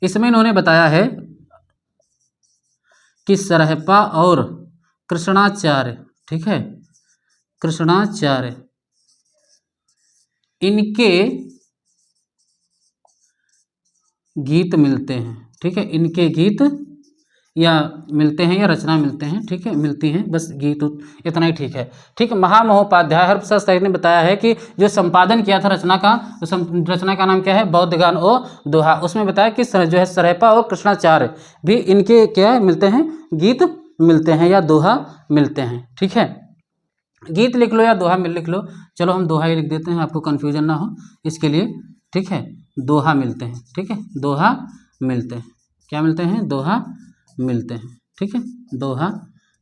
इसमें इन्होंने बताया है कि सरहपा और कृष्णाचार्य, ठीक है, कृष्णाचार्य, इनके गीत मिलते हैं, ठीक है, इनके गीत या मिलते हैं या रचना मिलते हैं, ठीक है, मिलती हैं, बस गीत इतना ही ठीक है। ठीक है, महामहोपाध्याय हरप्रसाद साहित्य ने बताया है कि जो संपादन किया था रचना का, तो रचना का नाम क्या है, बौद्ध गान ओ दोहा। उसमें बताया कि जो है सरहपा और कृष्णाचार्य भी इनके क्या मिलते हैं, गीत मिलते हैं या दोहा मिलते हैं। ठीक है, गीत लिख लो या दोहा लिख लो, चलो हम दोहा ही लिख देते हैं, आपको कन्फ्यूजन ना हो इसके लिए। ठीक है, दोहा मिलते हैं, ठीक है, दोहा मिलते हैं, क्या मिलते हैं, दोहा मिलते हैं। ठीक है, दोहा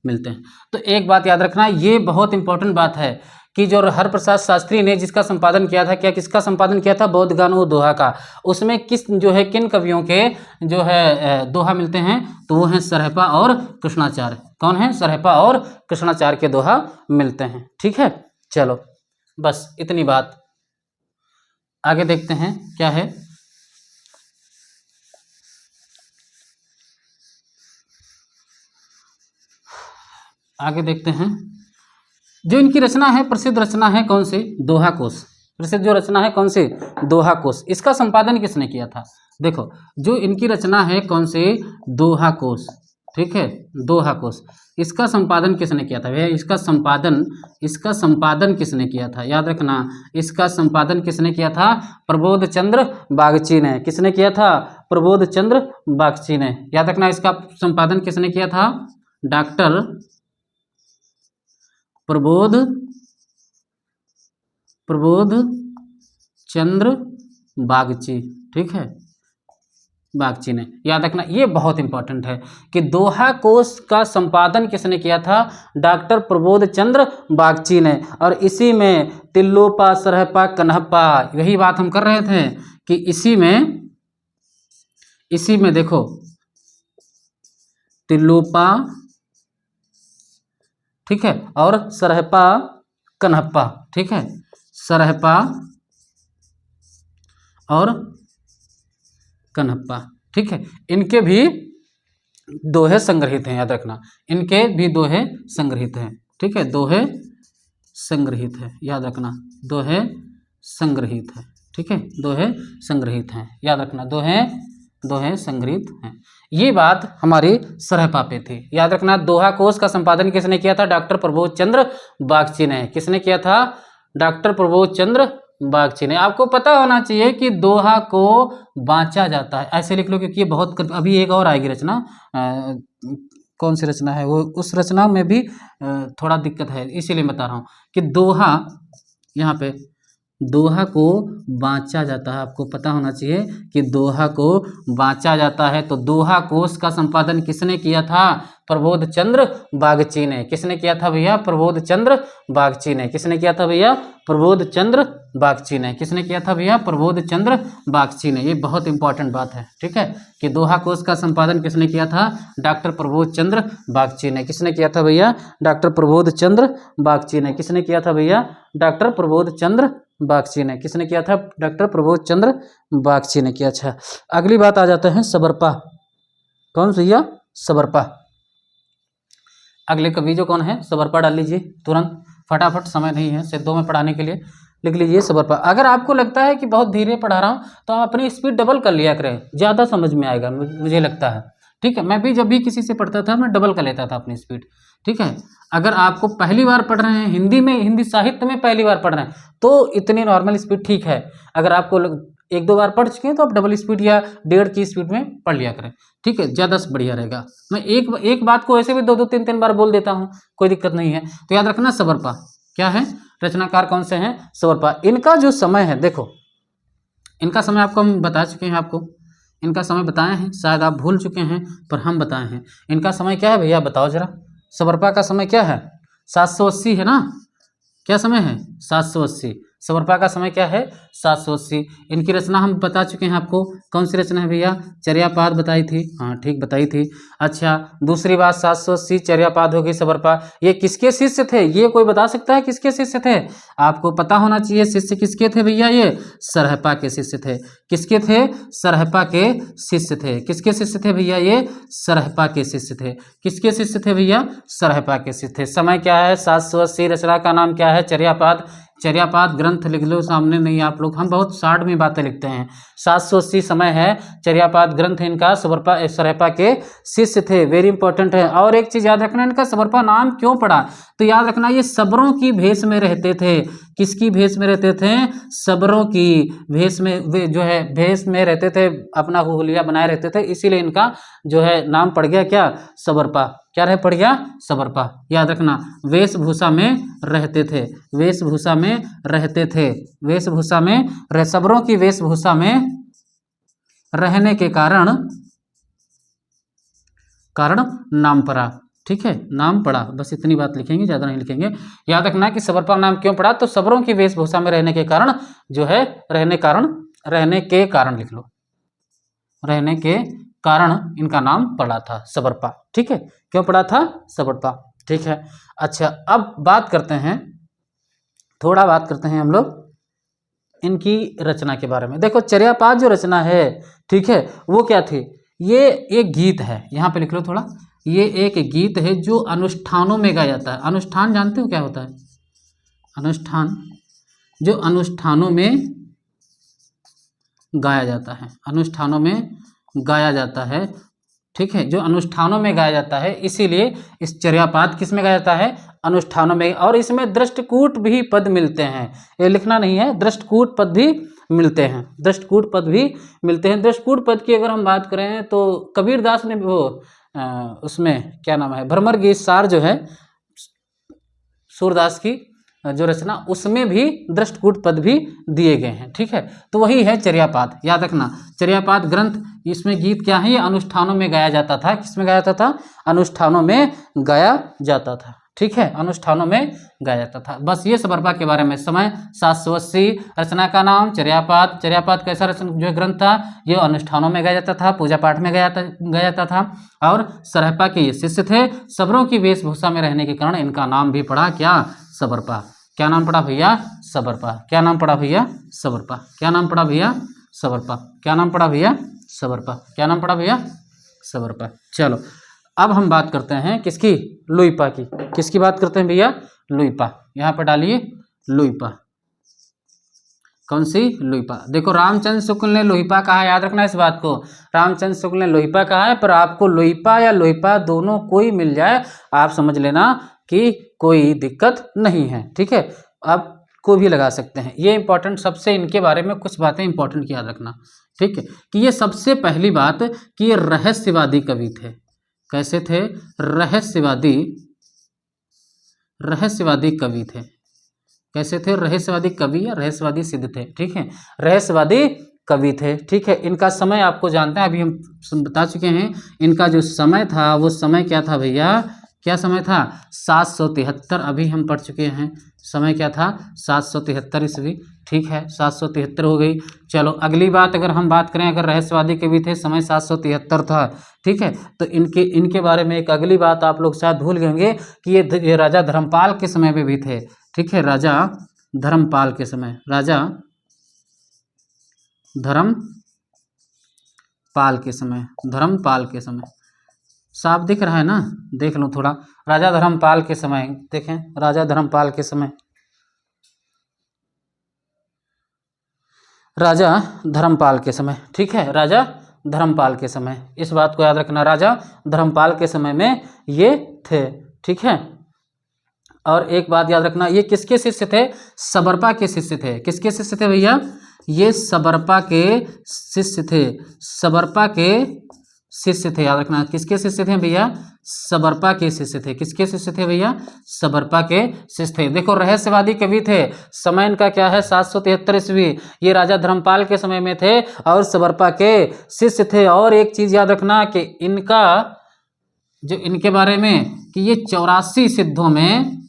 मिलते हैं। तो एक बात याद रखना, ये बहुत इंपॉर्टेंट बात है कि जो हरप्रसाद शास्त्री ने जिसका संपादन किया था, क्या किसका संपादन किया था, बौद्ध गान ओ दोहा का, उसमें किस जो है किन कवियों के जो है दोहा मिलते हैं, तो वो हैं सरहपा और कृष्णाचार्य। कौन है, सरहपा और कृष्णाचार्य के दोहा मिलते हैं। ठीक है, चलो बस इतनी बात, आगे देखते हैं क्या है। आगे देखते हैं, जो इनकी रचना है, प्रसिद्ध रचना है कौन सी, दोहा कोश। प्रसिद्ध जो रचना है कौन सी, दोहा कोश। इसका संपादन किसने किया था, देखो जो इनकी रचना है कौन सी, दोहा कोश। ठीक है, दोहा कोश, इसका संपादन किसने किया था भैया, इसका संपादन किसने किया था, याद रखना, इसका संपादन किसने किया था, प्रबोध चंद्र बागची ने। किसने किया था, प्रबोध चंद्र बागची ने। याद रखना, इसका संपादन किसने किया था, डॉक्टर प्रबोध चंद्र बागची। ठीक है, बागची ने। याद रखना, ये बहुत इंपॉर्टेंट है कि दोहा कोश का संपादन किसने किया था, डॉक्टर प्रबोध चंद्र बागची ने। और इसी में तिल्लोपा सरहपा कन्हप्पा, यही बात हम कर रहे थे कि इसी में देखो तिल्लोपा, ठीक है, और सरहपा कन्हप्पा। ठीक है, सरहपा और कन्हप्पा। ठीक है, इनके भी दोहे संग्रहित हैं, याद रखना, इनके भी दोहे संग्रहित हैं। ठीक है, दोहे संग्रहित है, याद रखना, दोहे संग्रहित है। ठीक है, दोहे संग्रहित हैं, याद रखना, दोहे संग्रहित हैं। ये बात हमारी सरहपा पे थी, याद रखना। दोहा कोश का संपादन किसने किया था, डॉक्टर प्रबोध चंद्र बागची ने। किसने किया था, डॉक्टर प्रबोध चंद्र बागची ने। आपको पता होना चाहिए कि दोहा को बाँचा जाता है, ऐसे लिख लो, क्योंकि ये बहुत, अभी एक और आएगी रचना, कौन सी रचना है वो, उस रचना में भी थोड़ा दिक्कत है, इसीलिए बता रहा हूँ कि दोहा, यहाँ पे दोहा को बाँचा जाता है। आपको पता होना चाहिए कि दोहा को बाँचा जाता है। तो दोहा कोश का संपादन किसने किया था, प्रबोध चंद्र बागची ने। किसने किया था भैया, प्रबोध चंद्र बागची ने। किसने किया था भैया, प्रबोध चंद्र बागची ने। किसने किया था भैया, प्रबोध चंद्र बागची ने। ये बहुत इंपॉर्टेंट बात है, ठीक है, कि दोहा कोश का संपादन किसने किया था, डॉक्टर प्रबोध चंद्र बागची ने। किसने किया था भैया, डॉक्टर प्रबोध चंद्र बागची ने। किसने किया था भैया, डॉक्टर प्रबोध चंद्र बागची ने। किसने किया था, डॉक्टर प्रबोध चंद्र बागची ने किया। अच्छा, अगली बात आ जाते हैं सबरपा। कौन भैया, सबरपा। अगले कवि जो कौन है, सबरपा डाल लीजिए तुरंत, फटाफट, समय नहीं है सिद्धों में पढ़ाने के लिए, लिख लीजिए सबरपा। अगर आपको लगता है कि बहुत धीरे पढ़ा रहा हूँ तो आप अपनी स्पीड डबल कर लिया करें, ज़्यादा समझ में आएगा, मुझे लगता है। ठीक है, मैं भी जब भी किसी से पढ़ता था मैं डबल कर लेता था अपनी स्पीड। ठीक है, अगर आपको पहली बार पढ़ रहे हैं हिंदी में, हिंदी साहित्य में पहली बार पढ़ रहे हैं, तो इतनी नॉर्मल स्पीड ठीक है। अगर आपको एक दो बार पढ़ चुके हैं तो आप डबल स्पीड या 1.5 की स्पीड में पढ़ लिया करें, ठीक है, ज़्यादा बढ़िया रहेगा। मैं एक बात को ऐसे भी 2-2 3-3 बार बोल देता हूँ, कोई दिक्कत नहीं है। तो याद रखना, सबरपा क्या है, रचनाकार कौन से हैं, सबरपा। इनका जो समय है, देखो इनका समय आपको हम बता चुके हैं, आपको इनका समय बताए हैं, शायद आप भूल चुके हैं पर हम बताए हैं। इनका समय क्या है भैया, बताओ जरा। सबरपा का समय क्या है, 780 है ना, क्या समय है, 780। सबरपा का समय क्या है, 780। इनकी रचना हम बता चुके हैं आपको, कौन सी रचना है भैया, चर्यापाद बताई थी, हाँ ठीक बताई थी। अच्छा, दूसरी बात 780 चर्यापाद होगी सबरपा। ये किसके शिष्य थे, ये कोई बता सकता है किसके शिष्य थे, आपको पता होना चाहिए। शिष्य किसके थे भैया, ये सरहपा के शिष्य थे। किसके थे, सरहपा के शिष्य थे। किसके शिष्य थे भैया, ये सरहपा के शिष्य थे। किसके शिष्य थे भैया, सरहपा के शिष्य थे। समय क्या है, 780। रचना का नाम क्या है, चर्यापाद। चर्यापाद ग्रंथ लिख लो सामने, नहीं आप लोग, हम बहुत शॉर्ट में बातें लिखते हैं, 780 समय है। चर्यापाद ग्रंथ इनका सरहपा के शिष्य थे, वेरी इंपॉर्टेंट है। और एक चीज याद रखना, इनका सरहपा नाम क्यों पड़ा, तो याद रखना ये सबरों की भेष में रहते थे। किसकी भेष में रहते थे, सबरों की भेष में, वे जो है भेष में रहते थे, अपना हुलिया बनाए रहते थे, इसीलिए इनका जो है नाम पड़ गया क्या, सबरपा। क्या रह पड़ गया, सबरपा। याद रखना, वेशभूषा में रहते थे, वेशभूषा में रहते थे, वेशभूषा में सबरों की वेशभूषा में रहने के कारण नाम पड़ा। ठीक है, नाम पड़ा, बस इतनी बात लिखेंगे, ज़्यादा नहीं लिखेंगे। याद रखना कि सबरपा नाम क्यों पड़ा, तो सबरों की वेशभूषा में रहने के कारण जो है रहने के कारण लिख लो, रहने के कारण इनका नाम पड़ा था सबरपा। ठीक है, क्यों पड़ा था, सबरपा। ठीक है, अच्छा अब बात करते हैं, थोड़ा बात करते हैं हम लोग इनकी रचना के बारे में। देखो चर्यापाद जो रचना है, ठीक है, वो क्या थी, ये एक गीत है, यहाँ पे लिख लो थोड़ा, ये एक गीत है जो अनुष्ठानों में गाया जाता है। अनुष्ठान जानते हो क्या होता है, अनुष्ठान, जो अनुष्ठानों में गाया जाता है, अनुष्ठानों में गाया जाता है। ठीक है, जो अनुष्ठानों में गाया जाता है, इसीलिए इस चर्यापाद किस में गाया जाता है, अनुष्ठानों में। और इसमें दृष्टकूट भी पद मिलते हैं, ये लिखना नहीं है, दृष्टकूट पद भी मिलते हैं, दृष्टकूट पद भी मिलते हैं। दृष्टकूट पद की अगर हम बात करें तो कबीरदास ने वो उसमें क्या नाम है, भ्रमर गीत सार जो है सूरदास की जो रचना, उसमें भी दृष्टकूट पद भी दिए गए हैं। ठीक है, तो वही है चर्यापाद। याद रखना, चर्यापाद ग्रंथ, इसमें गीत क्या है, ये अनुष्ठानों में गाया जाता था। किसमें गाया जाता था, अनुष्ठानों में गाया जाता था। ठीक है, अनुष्ठानों में गाया जाता था। बस ये सबरपा के बारे में। समय 780, रचना का नाम चर्यापाद। चर्यापाद कैसा रचना जो ग्रंथ था, ये अनुष्ठानों में गाया जाता था, पूजा पाठ में गाया जाता था। और सरहपा के ये शिष्य थे, सबरों की वेशभूषा में रहने के कारण इनका नाम भी पड़ा क्या, सबरपा। क्या नाम पड़ा भैया, सबरपा। क्या नाम पड़ा भैया, सबरपा। क्या नाम पड़ा भैया, सबरपा। क्या नाम पड़ा भैया, सबरपा। क्या नाम पड़ा भैया, सबरपा। चलो अब हम बात करते हैं किसकी, लुइपा की। किसकी बात करते हैं भैया, लुइपा। यहाँ पर डालिए लुइपा। कौन सी, लुइपा। देखो रामचंद्र शुक्ल ने लोहिपा कहा है, याद रखना इस बात को, रामचंद्र शुक्ल ने लोहिपा कहा है, पर आपको लोहिपा या लोहिपा दोनों कोई मिल जाए, आप समझ लेना कि कोई दिक्कत नहीं है। ठीक है, आप को भी लगा सकते हैं। ये इंपॉर्टेंट, सबसे इनके बारे में कुछ बातें इंपॉर्टेंट याद रखना। ठीक है, कि ये सबसे पहली बात कि ये रहस्यवादी कवि थे। कैसे थे, रहस्यवादी कवि थे। कैसे थे, रहस्यवादी कवि या रहस्यवादी सिद्ध थे। ठीक है, रहस्यवादी कवि थे। ठीक है, इनका समय आपको जानते हैं, अभी हम बता चुके हैं। इनका जो समय था वो समय क्या था भैया, क्या समय था, 773। अभी हम पढ़ चुके हैं, समय क्या था, 773 ईस्वी। ठीक है, 773 हो गई। चलो अगली बात, अगर हम बात करें, अगर रहस्यवादी कवि थे, समय 773 था। ठीक है, तो इनके बारे में एक अगली बात आप लोग शायद भूल गए होंगे कि ये राजा धर्मपाल के समय में भी थे। ठीक है, राजा धर्मपाल के समय, राजा धर्मपाल के समय, धर्मपाल के समय साफ दिख रहा है ना, देख लो थोड़ा, राजा धर्मपाल के समय देखें, राजा धर्मपाल के समय, राजा धर्मपाल के समय। ठीक है, राजा धर्मपाल के समय, इस बात को याद रखना, राजा धर्मपाल के समय में ये थे। ठीक है, और एक बात याद रखना, ये किसके शिष्य थे, सबरपा के शिष्य थे। किसके शिष्य थे भैया, ये सबरपा के शिष्य थे, सबरपा के शिष्य थे। याद रखना, किसके शिष्य थे भैया, सबरपा के शिष्य थे। किसके शिष्य थे भैया, सबरपा के शिष्य थे। देखो रहस्यवादी कवि थे, समय इनका क्या है, 773 ईस्वी, ये राजा धर्मपाल के समय में थे और सबरपा के शिष्य थे। और एक चीज याद रखना कि इनका जो इनके बारे में कि ये 84 सिद्धों में,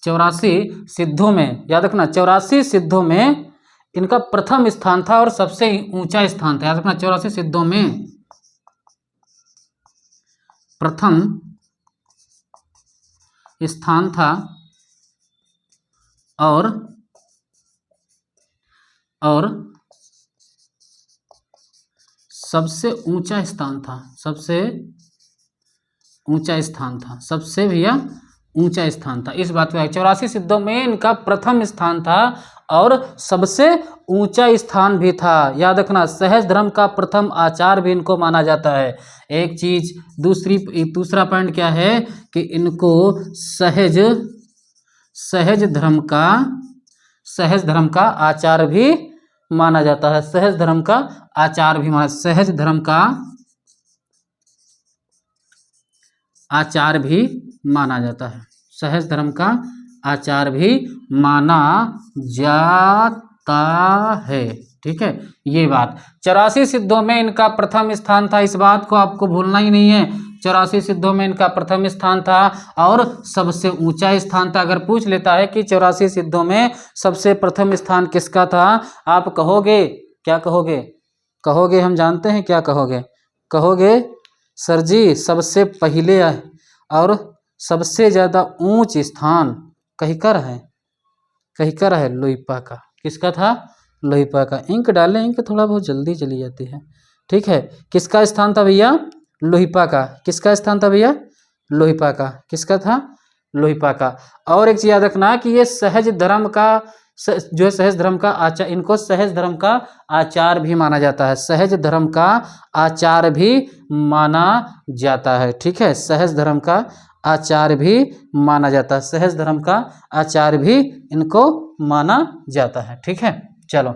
84 सिद्धों में, याद रखना 84 सिद्धों में इनका प्रथम स्थान था और सबसे ऊंचा स्थान था। याद रखना 84 सिद्धों में प्रथम स्थान था और सबसे ऊंचा स्थान था, सबसे ऊंचा स्थान था, सबसे भैया ऊंचा स्थान था। इस बात का 84 सिद्धों में इनका प्रथम स्थान था और सबसे ऊंचा स्थान भी था। याद रखना, सहज धर्म का प्रथम आचार्य भी इनको माना जाता है। एक चीज, दूसरा पॉइंट क्या है कि इनको सहज धर्म का आचार्य भी माना जाता है। सहज धर्म का आचार्य भी सहज धर्म का आचार्य भी माना जाता है। सहज धर्म का आचार्य भी माना जाता है। ठीक है, ये बात 84 सिद्धों में इनका प्रथम स्थान था। इस बात को आपको भूलना ही नहीं है। 84 सिद्धों में इनका प्रथम स्थान था और सबसे ऊंचा स्थान था। अगर पूछ लेता है कि 84 सिद्धों में सबसे प्रथम स्थान किसका था, आप कहोगे, क्या कहोगे? हम जानते हैं क्या कहोगे सर जी सबसे पहले और सबसे ज़्यादा ऊंच स्थान कहीं कर है लोईपा का। किसका था? लोईपा का। इंक डालें, इंक थोड़ा बहुत जल्दी चली जाती है। ठीक है, किसका स्थान था भैया? लोईपा का। किसका स्थान था भैया? लोईपा का। किसका था? लोईपा का। और एक चीज याद रखना कि ये सहज धर्म का जो है सहज धर्म का आचार्य, इनको सहज धर्म का आचार्य भी माना जाता है। सहज धर्म का आचार्य भी माना जाता है। ठीक है, सहज धर्म का आचार्य भी माना जाता है। सहज धर्म का आचार्य भी इनको माना जाता है। ठीक है, चलो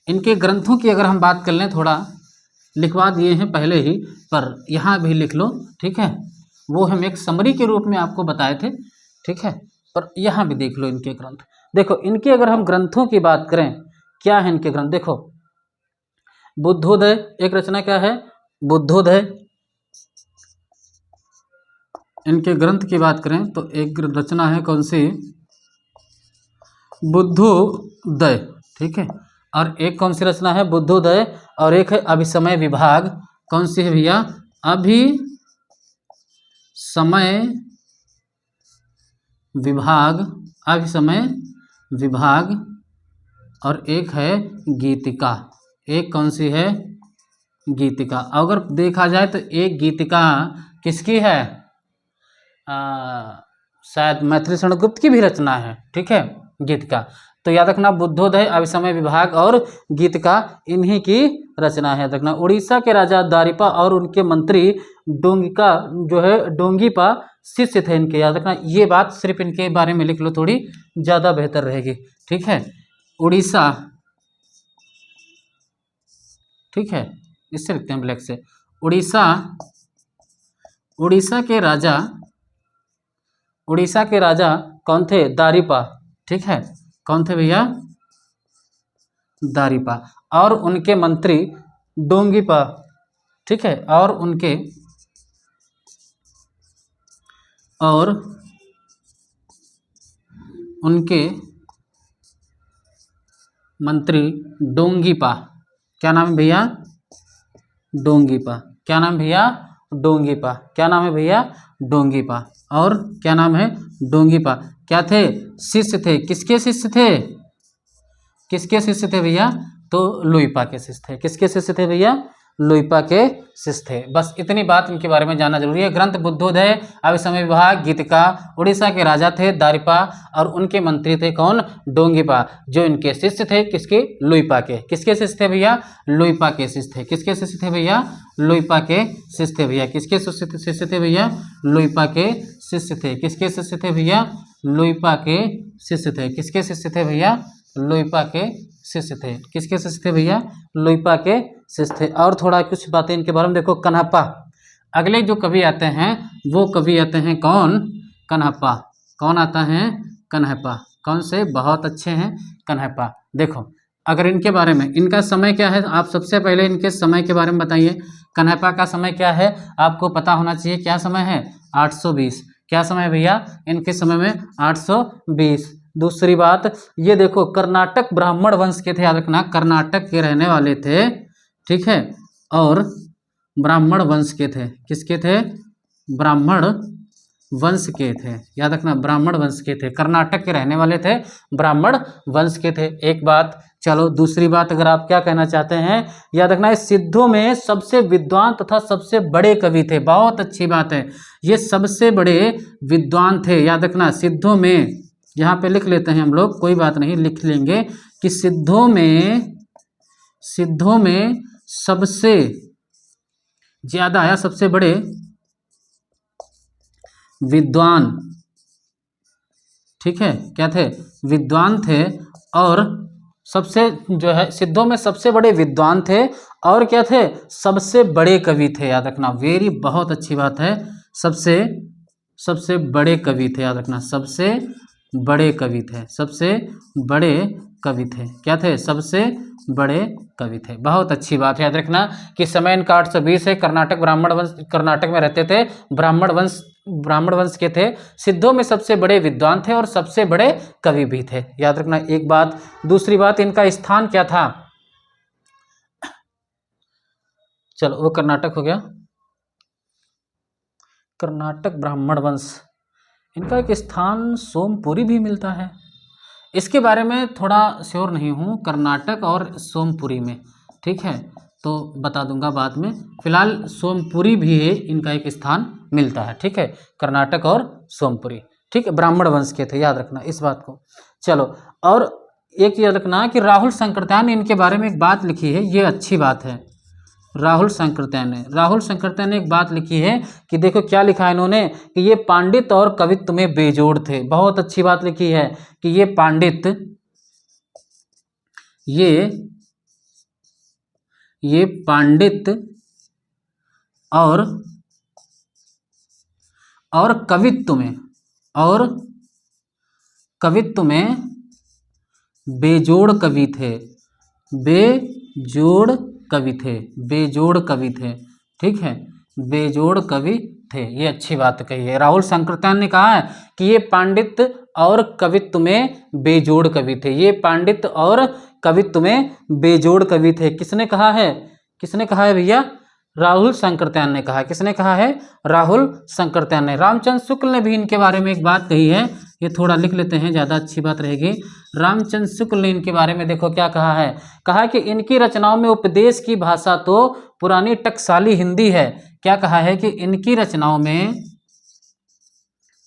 इनके ग्रंथों की अगर हम बात कर लें, थोड़ा लिखवा दिए हैं पहले ही, पर यहाँ भी लिख लो। ठीक है, वो हम एक समरी के रूप में आपको बताए थे। ठीक है, पर यहाँ भी देख लो इनके ग्रंथ। देखो इनके अगर हम ग्रंथों की बात करें, क्या है इनके ग्रंथ? देखो बुद्धोदय एक रचना, क्या है? बुद्धोदय। इनके ग्रंथ की बात करें तो एक रचना है, कौन सी? बुद्धोदय। ठीक है, और एक कौन सी रचना है? बुद्धोदय। और एक है अभिसमय विभाग। कौन सी है भैया? अभिसमय विभाग। और एक है गीतिका। एक कौन सी है? गीतिका। अगर देखा जाए तो एक गीतिका किसकी है? शायद मैथिली शरण गुप्त की भी रचना है। ठीक है, गीतिका। तो याद रखना बुद्धोदय, अभिसमय विभाग और गीतिका इन्हीं की रचना है। देखना उड़ीसा के राजा दारिपा और उनके मंत्री डोंगिका जो है डोंगीपा शिष्य थे इनके। याद रखना, ये बात सिर्फ इनके बारे में लिख लो, थोड़ी ज़्यादा बेहतर रहेगी। ठीक है, उड़ीसा, ठीक है, इससे लिखते हैं ब्लैक से। उड़ीसा के राजा कौन थे? दारिपा। ठीक है, कौन थे भैया? दारिपा। और उनके मंत्री डोंगीपा। ठीक है, और उनके मंत्री डोंगीपा। क्या नाम है भैया? डोंगीपा। क्या नाम भैया? डोंगीपा। क्या नाम है भैया? डोंगीपा। और क्या नाम है? डोंगीपा। क्या थे? शिष्य थे। किसके शिष्य थे? किसके शिष्य थे भैया? तो लोईपा के शिष्य थे। किसके शिष्य थे भैया? लोईपा के शिष्य थे। बस इतनी बात इनके बारे में जानना जरूरी है। ग्रंथ बुद्धोदय, अभिसमय विभाग, गीतिका। उड़ीसा के राजा थे दारिपा और उनके मंत्री थे कौन? डोंगीपा, जो इनके शिष्य थे। किसके? लोईपा के। किसके शिष्य थे भैया? लोईपा के शिष्य थे। किसके शिष्य थे भैया? लोईपा के शिष्य थे भैया। किसके शिष्य थे भैया? लोईपा के शिष्य थे। किसके शिष्य थे भैया? लोईपा के शिष्य थे। किसके शिष्य थे भैया? लोईपा के शिष्य थे। किसके शिष्य थे भैया? लोईपा के शिष्य थे। और थोड़ा कुछ बातें इनके बारे में देखो। कन्हप्पा, अगले जो कवि आते हैं वो कवि आते हैं कौन? कन्हप्पा। कौन आता है? कन्हप्पा। कौन से? बहुत अच्छे हैं, कन्हप्पा। देखो अगर इनके बारे में, इनका समय क्या है, आप सबसे पहले इनके समय के बारे में बताइए। कन्हप्पा का समय क्या है? आपको पता होना चाहिए। क्या समय है? 820। क्या समय है भैया? इनके समय में 820। दूसरी बात, ये देखो कर्नाटक ब्राह्मण वंश के थे। याद रखना, कर्नाटक के रहने वाले थे। ठीक है, और ब्राह्मण वंश के थे। किसके थे? ब्राह्मण वंश के थे। याद रखना, ब्राह्मण वंश के थे। कर्नाटक के रहने वाले थे, ब्राह्मण वंश के थे। एक बात। चलो दूसरी बात, अगर आप क्या कहना चाहते हैं, याद रखना इस सिद्धों में सबसे विद्वान तथा सबसे बड़े कवि थे। बहुत अच्छी बात है, ये सबसे बड़े विद्वान थे। याद रखना सिद्धों में यहाँ पे लिख लेते हैं हम लोग, कोई बात नहीं, लिख लेंगे कि सिद्धों में सबसे ज्यादा या सबसे बड़े विद्वान, ठीक है, क्या थे, विद्वान थे, और सबसे जो है सिद्धों में सबसे बड़े विद्वान थे, और क्या थे, सबसे बड़े कवि थे। याद रखना, वेरी, बहुत अच्छी बात है। सबसे बड़े कवि थे, याद रखना, सबसे बड़े कवि थे, सबसे बड़े कवि थे, क्या थे, सबसे बड़े कवि थे। बहुत अच्छी बात है, याद रखना कि समय इनका 820 है। कर्नाटक ब्राह्मण वंश, कर्नाटक में रहते थे, ब्राह्मण वंश के थे, सिद्धों में सबसे बड़े विद्वान थे और सबसे बड़े कवि भी थे। याद रखना एक बात। दूसरी बात, इनका स्थान क्या था, चलो वो कर्नाटक हो गया, कर्नाटक ब्राह्मण वंश, इनका एक स्थान सोमपुरी भी मिलता है। इसके बारे में थोड़ा श्योर नहीं हूँ, कर्नाटक और सोमपुरी में, ठीक है, तो बता दूंगा बाद में। फिलहाल सोमपुरी भी है, इनका एक स्थान मिलता है, ठीक है, कर्नाटक और सोमपुरी, ठीक है, ब्राह्मण वंश के थे, याद रखना इस बात को। चलो, और एक याद रखना कि राहुल शंकरत्यान ने इनके बारे में एक बात लिखी है, ये अच्छी बात है। राहुल शंकरत्यान ने एक बात लिखी है कि देखो क्या लिखा है इन्होंने, कि ये पांडित और कवित्व में बेजोड़ थे। बहुत अच्छी बात लिखी है कि ये पांडित, ये पांडित और कवित्व में बेजोड़ कवि थे, बेजोड़ कवि थे, ठीक है, बेजोड़ कवि थे। ये अच्छी बात कही है। राहुल शंकरत्यान ने कहा है कि ये पांडित और कवित्व में बेजोड़ कवि थे, ये पांडित और कवित्व में बेजोड़ कवि थे। किसने कहा है भैया, राहुल शंकरत्यान ने कहा। किसने कहा है, राहुल शंकरत्यान ने। रामचंद्र शुक्ल ने भी इनके बारे में एक बात कही है, ये थोड़ा लिख लेते हैं, ज़्यादा अच्छी बात रहेगी। रामचंद्र शुक्ल ने इनके बारे में देखो क्या कहा है, कहा कि इनकी रचनाओं में उपदेश की भाषा तो पुरानी टकसाली हिंदी है। क्या कहा है कि इनकी रचनाओं में,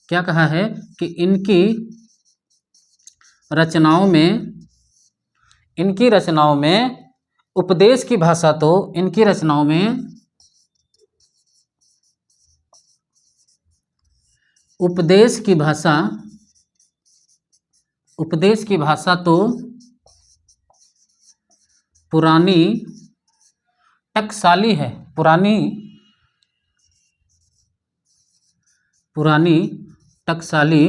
क्या कहा है कि इनकी रचनाओं में उपदेश की भाषा तो, इनकी रचनाओं में उपदेश की भाषा तो पुरानी टकसाली है, पुरानी टकसाली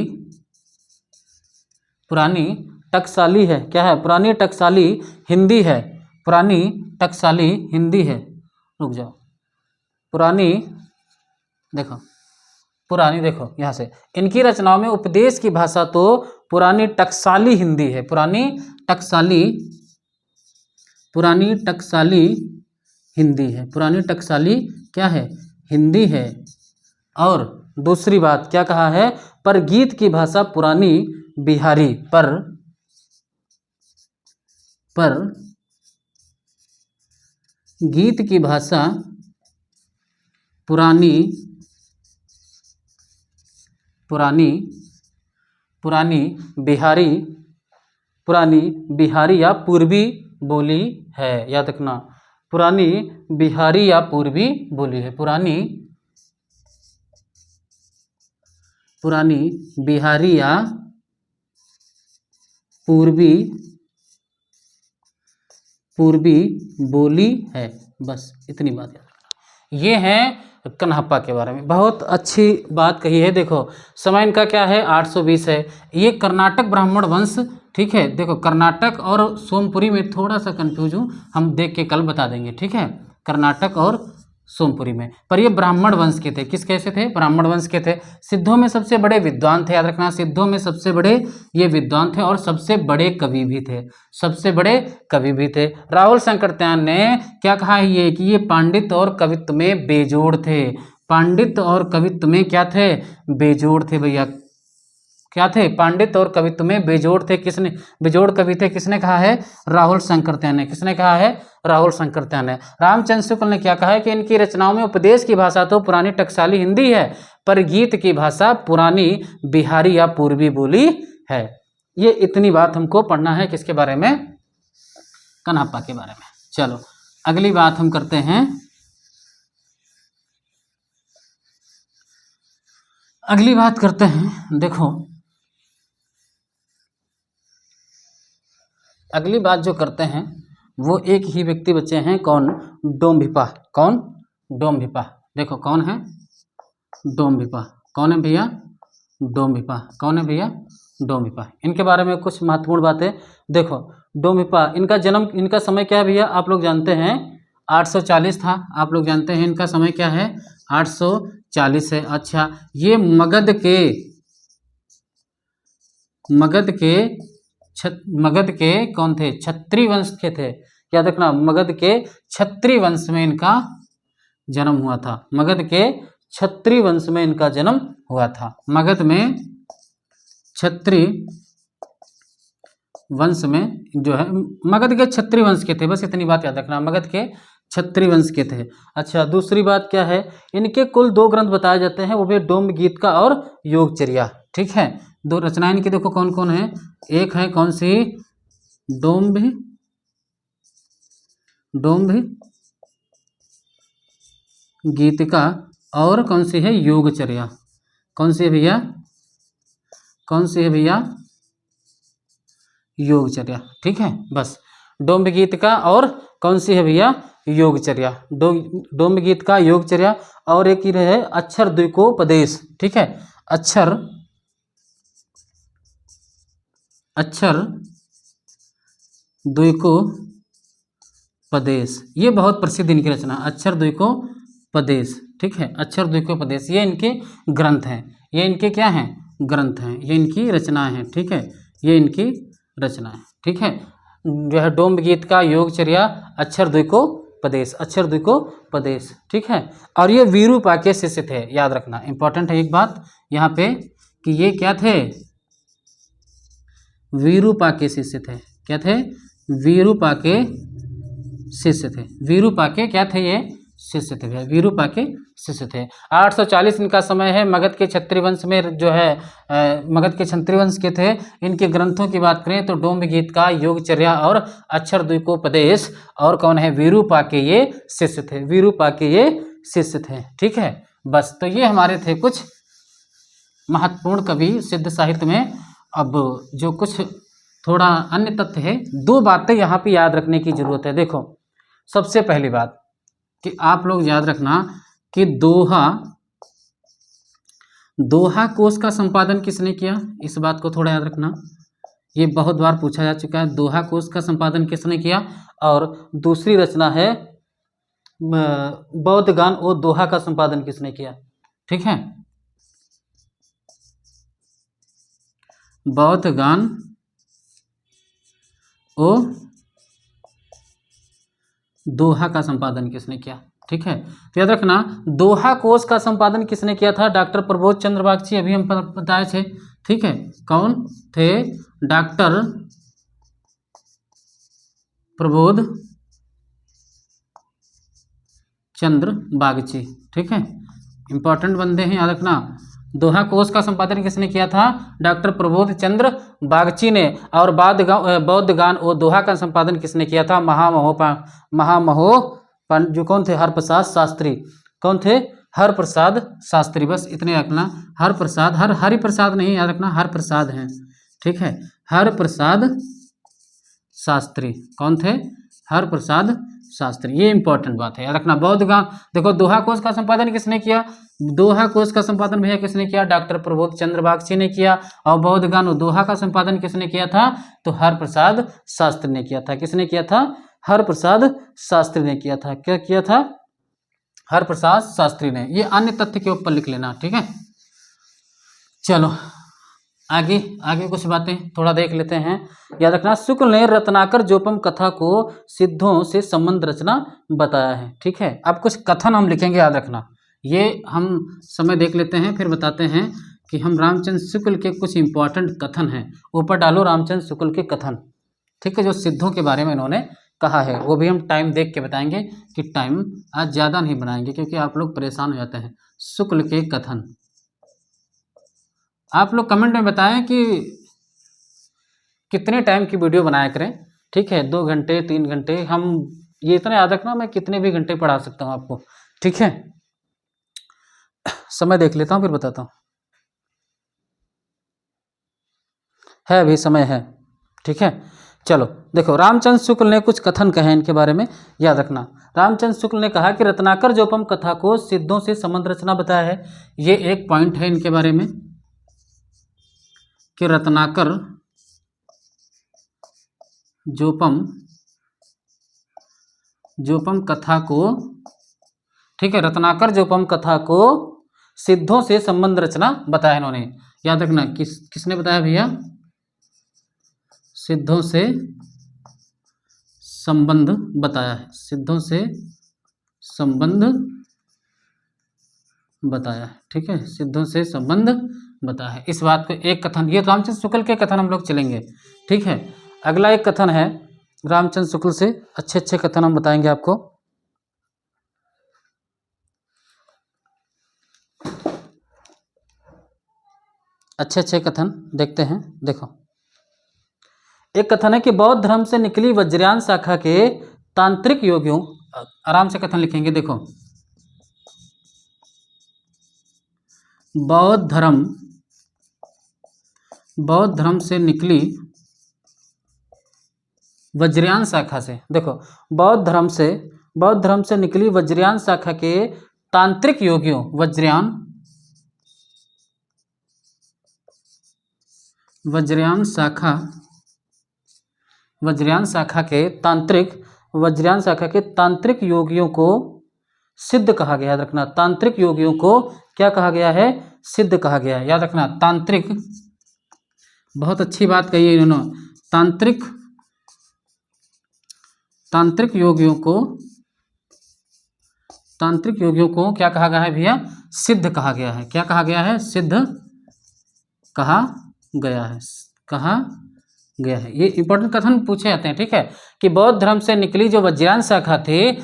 है। क्या है, पुरानी टकसाली हिंदी है, पुरानी टकसाली हिंदी है। रुक जाओ, पुरानी देखो यहाँ से, इनकी रचनाओं में उपदेश की भाषा तो पुरानी टकसाली हिंदी है, पुरानी टकसाली हिंदी है, पुरानी टकसाली क्या है, हिंदी है। और दूसरी बात क्या कहा है, पर गीत की भाषा पुरानी बिहारी, पर गीत की भाषा पुरानी बिहारी या पूर्वी बोली है। याद रखना, पुरानी बिहारी या पूर्वी बोली है, पुरानी बिहारी या पूर्वी बोली है। बस इतनी बात याद रखना। ये है कन्हप्पा के बारे में, बहुत अच्छी बात कही है। देखो समय इनका क्या है, 820 है। ये कर्नाटक ब्राह्मण वंश, ठीक है। देखो कर्नाटक और सोमपुरी में थोड़ा सा कंफ्यूज हूँ, हम देख के कल बता देंगे, ठीक है, कर्नाटक और सोमपुरी में। पर ये ब्राह्मण वंश के थे। किस कैसे थे, ब्राह्मण वंश के थे। सिद्धों में सबसे बड़े विद्वान थे, याद रखना, सिद्धों में सबसे बड़े ये विद्वान थे और सबसे बड़े कवि भी थे, सबसे बड़े कवि भी थे। राहुल शंकरत्यान ने क्या कहा है, ये कि ये पांडित और कवित्व में बेजोड़ थे, पांडित और कवित्व में क्या थे, बेजोड़ थे भैया, क्या थे, पांडित और कवित्व में बेजोड़ थे। किसने, बेजोड़ कवि थे, किसने कहा है, राहुल शंकरत्यान ने। किसने कहा है, राहुल शंकरत्यान ने। रामचंद्र शुक्ल ने क्या कहा है कि इनकी रचनाओं में उपदेश की भाषा तो पुरानी टकसाली हिंदी है, पर गीत की भाषा पुरानी बिहारी या पूर्वी बोली है। ये इतनी बात हमको पढ़ना है किसके बारे में, कन्हप्पा के बारे में। चलो अगली बात हम करते हैं, अगली बात करते हैं। देखो अगली बात जो करते हैं वो एक ही व्यक्ति बचे हैं, कौन, डोम्भिपा। कौन, डोम्भिपा। देखो कौन है, डोम्भिपा। कौन है भैया, डोम्भिपा। कौन है भैया, डोम्भिपा। इनके बारे में कुछ महत्वपूर्ण बातें देखो। डोम्भिपा, इनका जन्म, इनका समय क्या है भैया, आप लोग जानते हैं 840 था। आप लोग जानते हैं इनका समय क्या है, 840 है। अच्छा, ये मगध के कौन थे, क्षत्रिय वंश के थे। याद रखना, मगध के क्षत्रिय वंश में इनका जन्म हुआ था। मगध के क्षत्रिय वंश में इनका जन्म हुआ था। मगध में क्षत्रिय वंश में जो है, मगध के क्षत्रिय वंश के थे, बस इतनी बात याद रखना, मगध के क्षत्रिय वंश के थे। अच्छा, दूसरी बात क्या है, इनके कुल 2 ग्रंथ बताए जाते हैं, वो भी डोम्ब गीतिका और योगचर्या। ठीक है, 2 रचनाएं इनकी देखो कौन कौन है। एक है कौन सी, डोम्ब गीतिका, और कौन सी है, योगचर्या। कौन सी है भैया, कौन सी है भैया, योगचर्या। ठीक है, बस डोम्ब गीतिका और कौन सी है भैया, योगचर्या। डोम्ब गीतिका, योगचर्या, और एक ही रहे अक्षर द्विकोपदेश। ठीक है, अक्षर द्विकोपदेश, ये बहुत प्रसिद्ध इनकी रचना, अक्षर द्विकोपदेश। ठीक है, अक्षर द्विकोपदेश, ये इनके ग्रंथ हैं। ये इनके क्या हैं, ग्रंथ हैं, ये इनकी रचनाएं हैं। ठीक है, ये इनकी रचनाएं। ठीक है, जो है डोम्ब गीतिका, योगचर्या, अक्षर द्विकोपदेश, अक्षर द्विकोपदेश। ठीक है, और ये वीरूपा के शिष्य थे। याद रखना, इंपॉर्टेंट है एक बात यहाँ पे कि ये क्या थे, वीरूपा के शिष्य थे। क्या थे, वीरूपा के शिष्य थे। वीरूपा के क्या थे, ये शिष्य थे भैया, वीरूपा के शिष्य थे। 840 इनका समय है। मगध के क्षत्रिय वंश में जो है, मगध के क्षत्रिय वंश के थे। इनके ग्रंथों की बात करें तो डोम्ब गीतिका, योगचर्या और अक्षर द्विकोपदेश, और कौन है, वीरूपा के ये शिष्य थे। वीरूपा के ये शिष्य थे। ठीक है, बस तो ये हमारे थे कुछ महत्वपूर्ण कवि सिद्ध साहित्य में। अब जो कुछ थोड़ा अन्य तथ्य है, 2 बातें यहाँ पे याद रखने की जरूरत है। देखो सबसे पहली बात कि आप लोग याद रखना कि दोहा कोश का संपादन किसने किया, इस बात को थोड़ा याद रखना। ये बहुत बार पूछा जा चुका है, दोहा कोश का संपादन किसने किया। और दूसरी रचना है बौद्ध गान ओ दोहा का संपादन किसने किया। ठीक है, बौद्ध गान ओ दोहा का संपादन किसने किया। ठीक है, तो याद रखना, दोहा कोश का संपादन किसने किया था, डॉक्टर प्रबोध चंद्र बागची, अभी हम बताए थे। ठीक है, कौन थे, डॉक्टर प्रबोध चंद्र बागची। ठीक है, इंपॉर्टेंट बंदे हैं, याद रखना। दोहा कोश का संपादन किसने किया था, डॉक्टर प्रबोध चंद्र बागची ने। और बौद्ध गान ओ दोहा का संपादन किसने किया था, जो कौन थे, हरप्रसाद शास्त्री। कौन थे, हरप्रसाद शास्त्री। बस इतने रखना, हरप्रसाद, हरिप्रसाद नहीं, याद रखना हरप्रसाद हैं। ठीक है, हरप्रसाद शास्त्री। कौन थे, हरप्रसाद शास्त्री। ये इंपॉर्टेंट बात है, याद रखना। बौद्ध गान, देखो दोहा कोश का संपादन किसने किया, दोहा कोश का संपादन भैया किसने किया, डॉक्टर प्रबोध चंद्र बागची ने किया। और बौद्ध गान दोहा का संपादन किसने किया था, तो हरप्रसाद शास्त्री ने किया था। किसने किया था, हरप्रसाद शास्त्री ने किया था। क्या किया था, हरप्रसाद शास्त्री ने। ये अन्य तथ्य के ऊपर लिख लेना। ठीक है, चलो आगे कुछ बातें थोड़ा देख लेते हैं। याद रखना, शुक्ल ने रत्नाकर जोपम कथा को सिद्धों से संबंध रचना बताया है। ठीक है, अब कुछ कथन हम लिखेंगे, याद रखना। ये हम समय देख लेते हैं, फिर बताते हैं कि हम रामचंद्र शुक्ल के कुछ इंपॉर्टेंट कथन हैं। ऊपर डालो रामचंद्र शुक्ल के कथन। ठीक है, जो सिद्धों के बारे में इन्होंने कहा है, वो भी हम टाइम देख के बताएंगे कि टाइम आज ज़्यादा नहीं बनाएंगे, क्योंकि आप लोग परेशान हो जाते हैं। शुक्ल के कथन, आप लोग कमेंट में बताएं कि कितने टाइम की वीडियो बनाया करें, ठीक है, 2 घंटे 3 घंटे, हम ये इतना याद रखना मैं कितने भी घंटे पढ़ा सकता हूँ आपको, ठीक है। समय देख लेता हूँ फिर बताता हूँ, है अभी समय है, ठीक है। चलो देखो, रामचंद्र शुक्ल ने कुछ कथन कहे इनके बारे में, याद रखना। रामचंद्र शुक्ल ने कहा कि रत्नाकर जोपम कथा को सिद्धों से संबंध रचना बताया है। ये एक पॉइंट है इनके बारे में कि रत्नाकर जोपम कथा को, ठीक है, रत्नाकर जोपम कथा को सिद्धों से संबंध रचना बताया इन्होंने। याद रखना, किसने बताया भैया? सिद्धों से संबंध बताया है, सिद्धों से संबंध बताया है, ठीक है, सिद्धों से संबंध बताया है। इस बात को एक कथन, ये रामचंद्र शुक्ल के कथन हम लोग चलेंगे, ठीक है। अगला एक कथन है रामचंद्र शुक्ल से, अच्छे अच्छे कथन हम बताएंगे आपको। अच्छे अच्छे कथन देखते हैं। देखो, एक कथन है कि बौद्ध धर्म से निकली वज्रयान शाखा के तांत्रिक योगियों, आराम से कथन लिखेंगे, देखो, बौद्ध धर्म से निकली वज्रयान शाखा से, देखो, बौद्ध धर्म से निकली वज्रयान शाखा के तांत्रिक योगियों, वज्रयान शाखा के तांत्रिक योगियों को सिद्ध कहा गया। याद रखना, तांत्रिक योगियों को क्या कहा गया है? सिद्ध कहा गया है। याद रखना, तांत्रिक, बहुत अच्छी बात कही है इन्होंने, तांत्रिक योगियों को क्या कहा गया है भैया? सिद्ध कहा गया है। क्या कहा गया है? सिद्ध कहा गया है। ये इंपॉर्टेंट कथन पूछे जाते हैं, ठीक है, कि बौद्ध धर्म से निकली जो वज्रयान शाखा थी,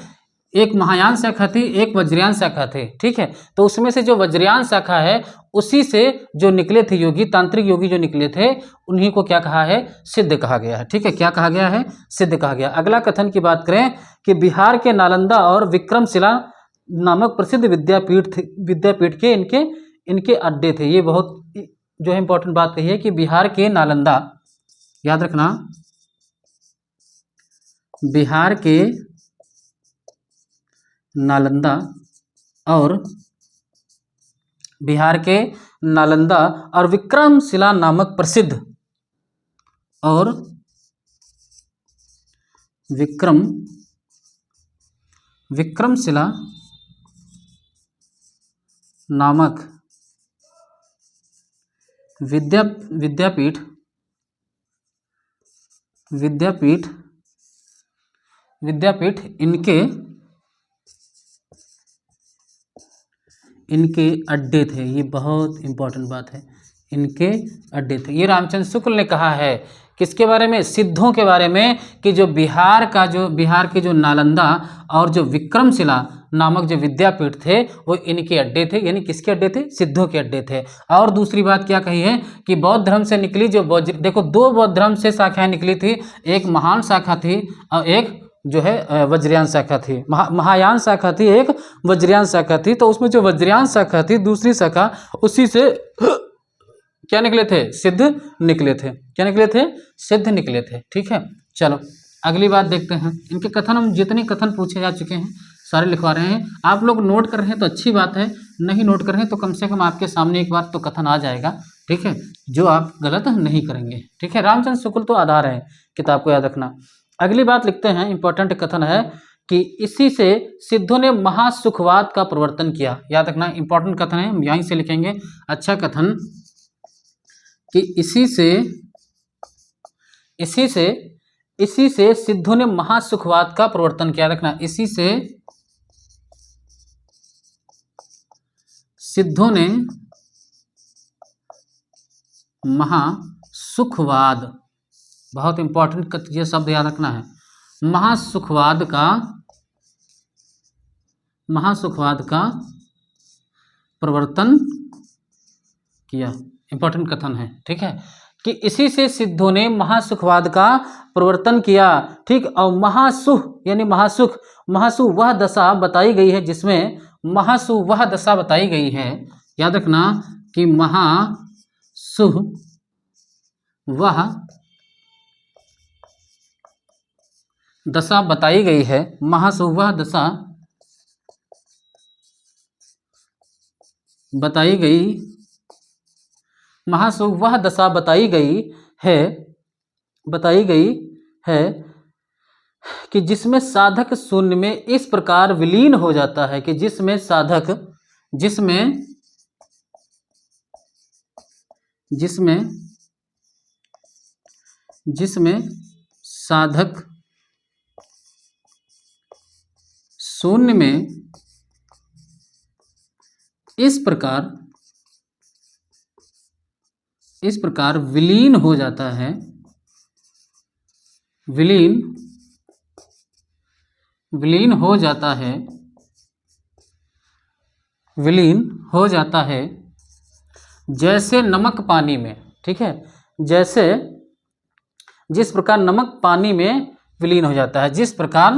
एक महायान शाखा थी, एक वज्रयान शाखा थी, ठीक है। तो उसमें से जो वज्रयान शाखा है, उसी से जो निकले थे योगी, तांत्रिक योगी जो निकले थे, उन्हीं को क्या कहा है? सिद्ध कहा गया है, ठीक है। क्या कहा गया है? सिद्ध कहा गया। अगला कथन की बात करें कि बिहार के नालंदा और विक्रमशिला नामक प्रसिद्ध विद्यापीठ के इनके अड्डे थे। ये बहुत जो है इंपॉर्टेंट बात कही है कि बिहार के नालंदा, याद रखना, बिहार के नालंदा और विक्रमशिला नामक प्रसिद्ध, और विक्रमशिला नामक विद्यापीठ इनके अड्डे थे। ये बहुत इंपॉर्टेंट बात है, इनके अड्डे थे। ये रामचंद्र शुक्ल ने कहा है, किसके बारे में? सिद्धों के बारे में, कि जो बिहार के जो नालंदा और जो विक्रमशिला नामक जो विद्यापीठ थे, वो इनके अड्डे थे। यानी किसके अड्डे थे? सिद्धों के अड्डे थे। और दूसरी बात क्या कही है कि बौद्ध धर्म से निकली जो देखो, 2 बौद्ध धर्म से शाखाएं निकली थी, एक महान शाखा थी और एक जो है वज्रयान शाखा थी। महायान शाखा थी, एक वज्रयान शाखा थी। तो उसमें जो वज्रयान शाखा थी, दूसरी शाखा, उसी से क्या निकले थे? सिद्ध निकले थे। क्या निकले थे? सिद्ध निकले थे, ठीक है। चलो अगली बात देखते हैं। इनके कथन, हम जितने कथन पूछे जा चुके हैं सारे लिखवा रहे हैं। आप लोग नोट कर रहे हैं तो अच्छी बात है, नहीं नोट कर रहे हैं तो कम से कम आपके सामने एक बार तो कथन आ जाएगा, ठीक है, जो आप गलत नहीं करेंगे, ठीक है। रामचंद्र शुक्ल तो आधार है, किताब को याद रखना। अगली बात लिखते हैं, इंपॉर्टेंट कथन है कि इसी से सिद्धों ने महासुखवाद का प्रवर्तन किया। याद रखना, इंपॉर्टेंट कथन है, हम यहीं से लिखेंगे। अच्छा कथन कि इसी से सिद्धों ने महासुखवाद का प्रवर्तन किया। रखना, इसी से सिद्धों ने महासुखवाद, बहुत इंपॉर्टेंट ये शब्द याद रखना है, महासुखवाद का प्रवर्तन किया। इंपॉर्टेंट कथन है, ठीक है। कि इसी से सिद्धों ने महासुखवाद का प्रवर्तन किया। ठीक, और महासुख यानी महासुख, महासु वह दशा बताई गई है जिसमें, महासु वह दशा बताई गई है, याद रखना कि महासु वह दशा बताई गई है, महासु वह दशा बताई गई, महासु वह दशा बताई गई है, बताई गई है कि जिसमें साधक शून्य में इस प्रकार विलीन हो जाता है कि जिसमें साधक, जिसमें जिसमें जिसमें साधक शून्य में इस प्रकार विलीन हो जाता है, विलीन हो जाता है, विलीन हो जाता है जैसे नमक पानी में। ठीक है, जैसे जिस प्रकार नमक पानी में विलीन हो जाता है, जिस प्रकार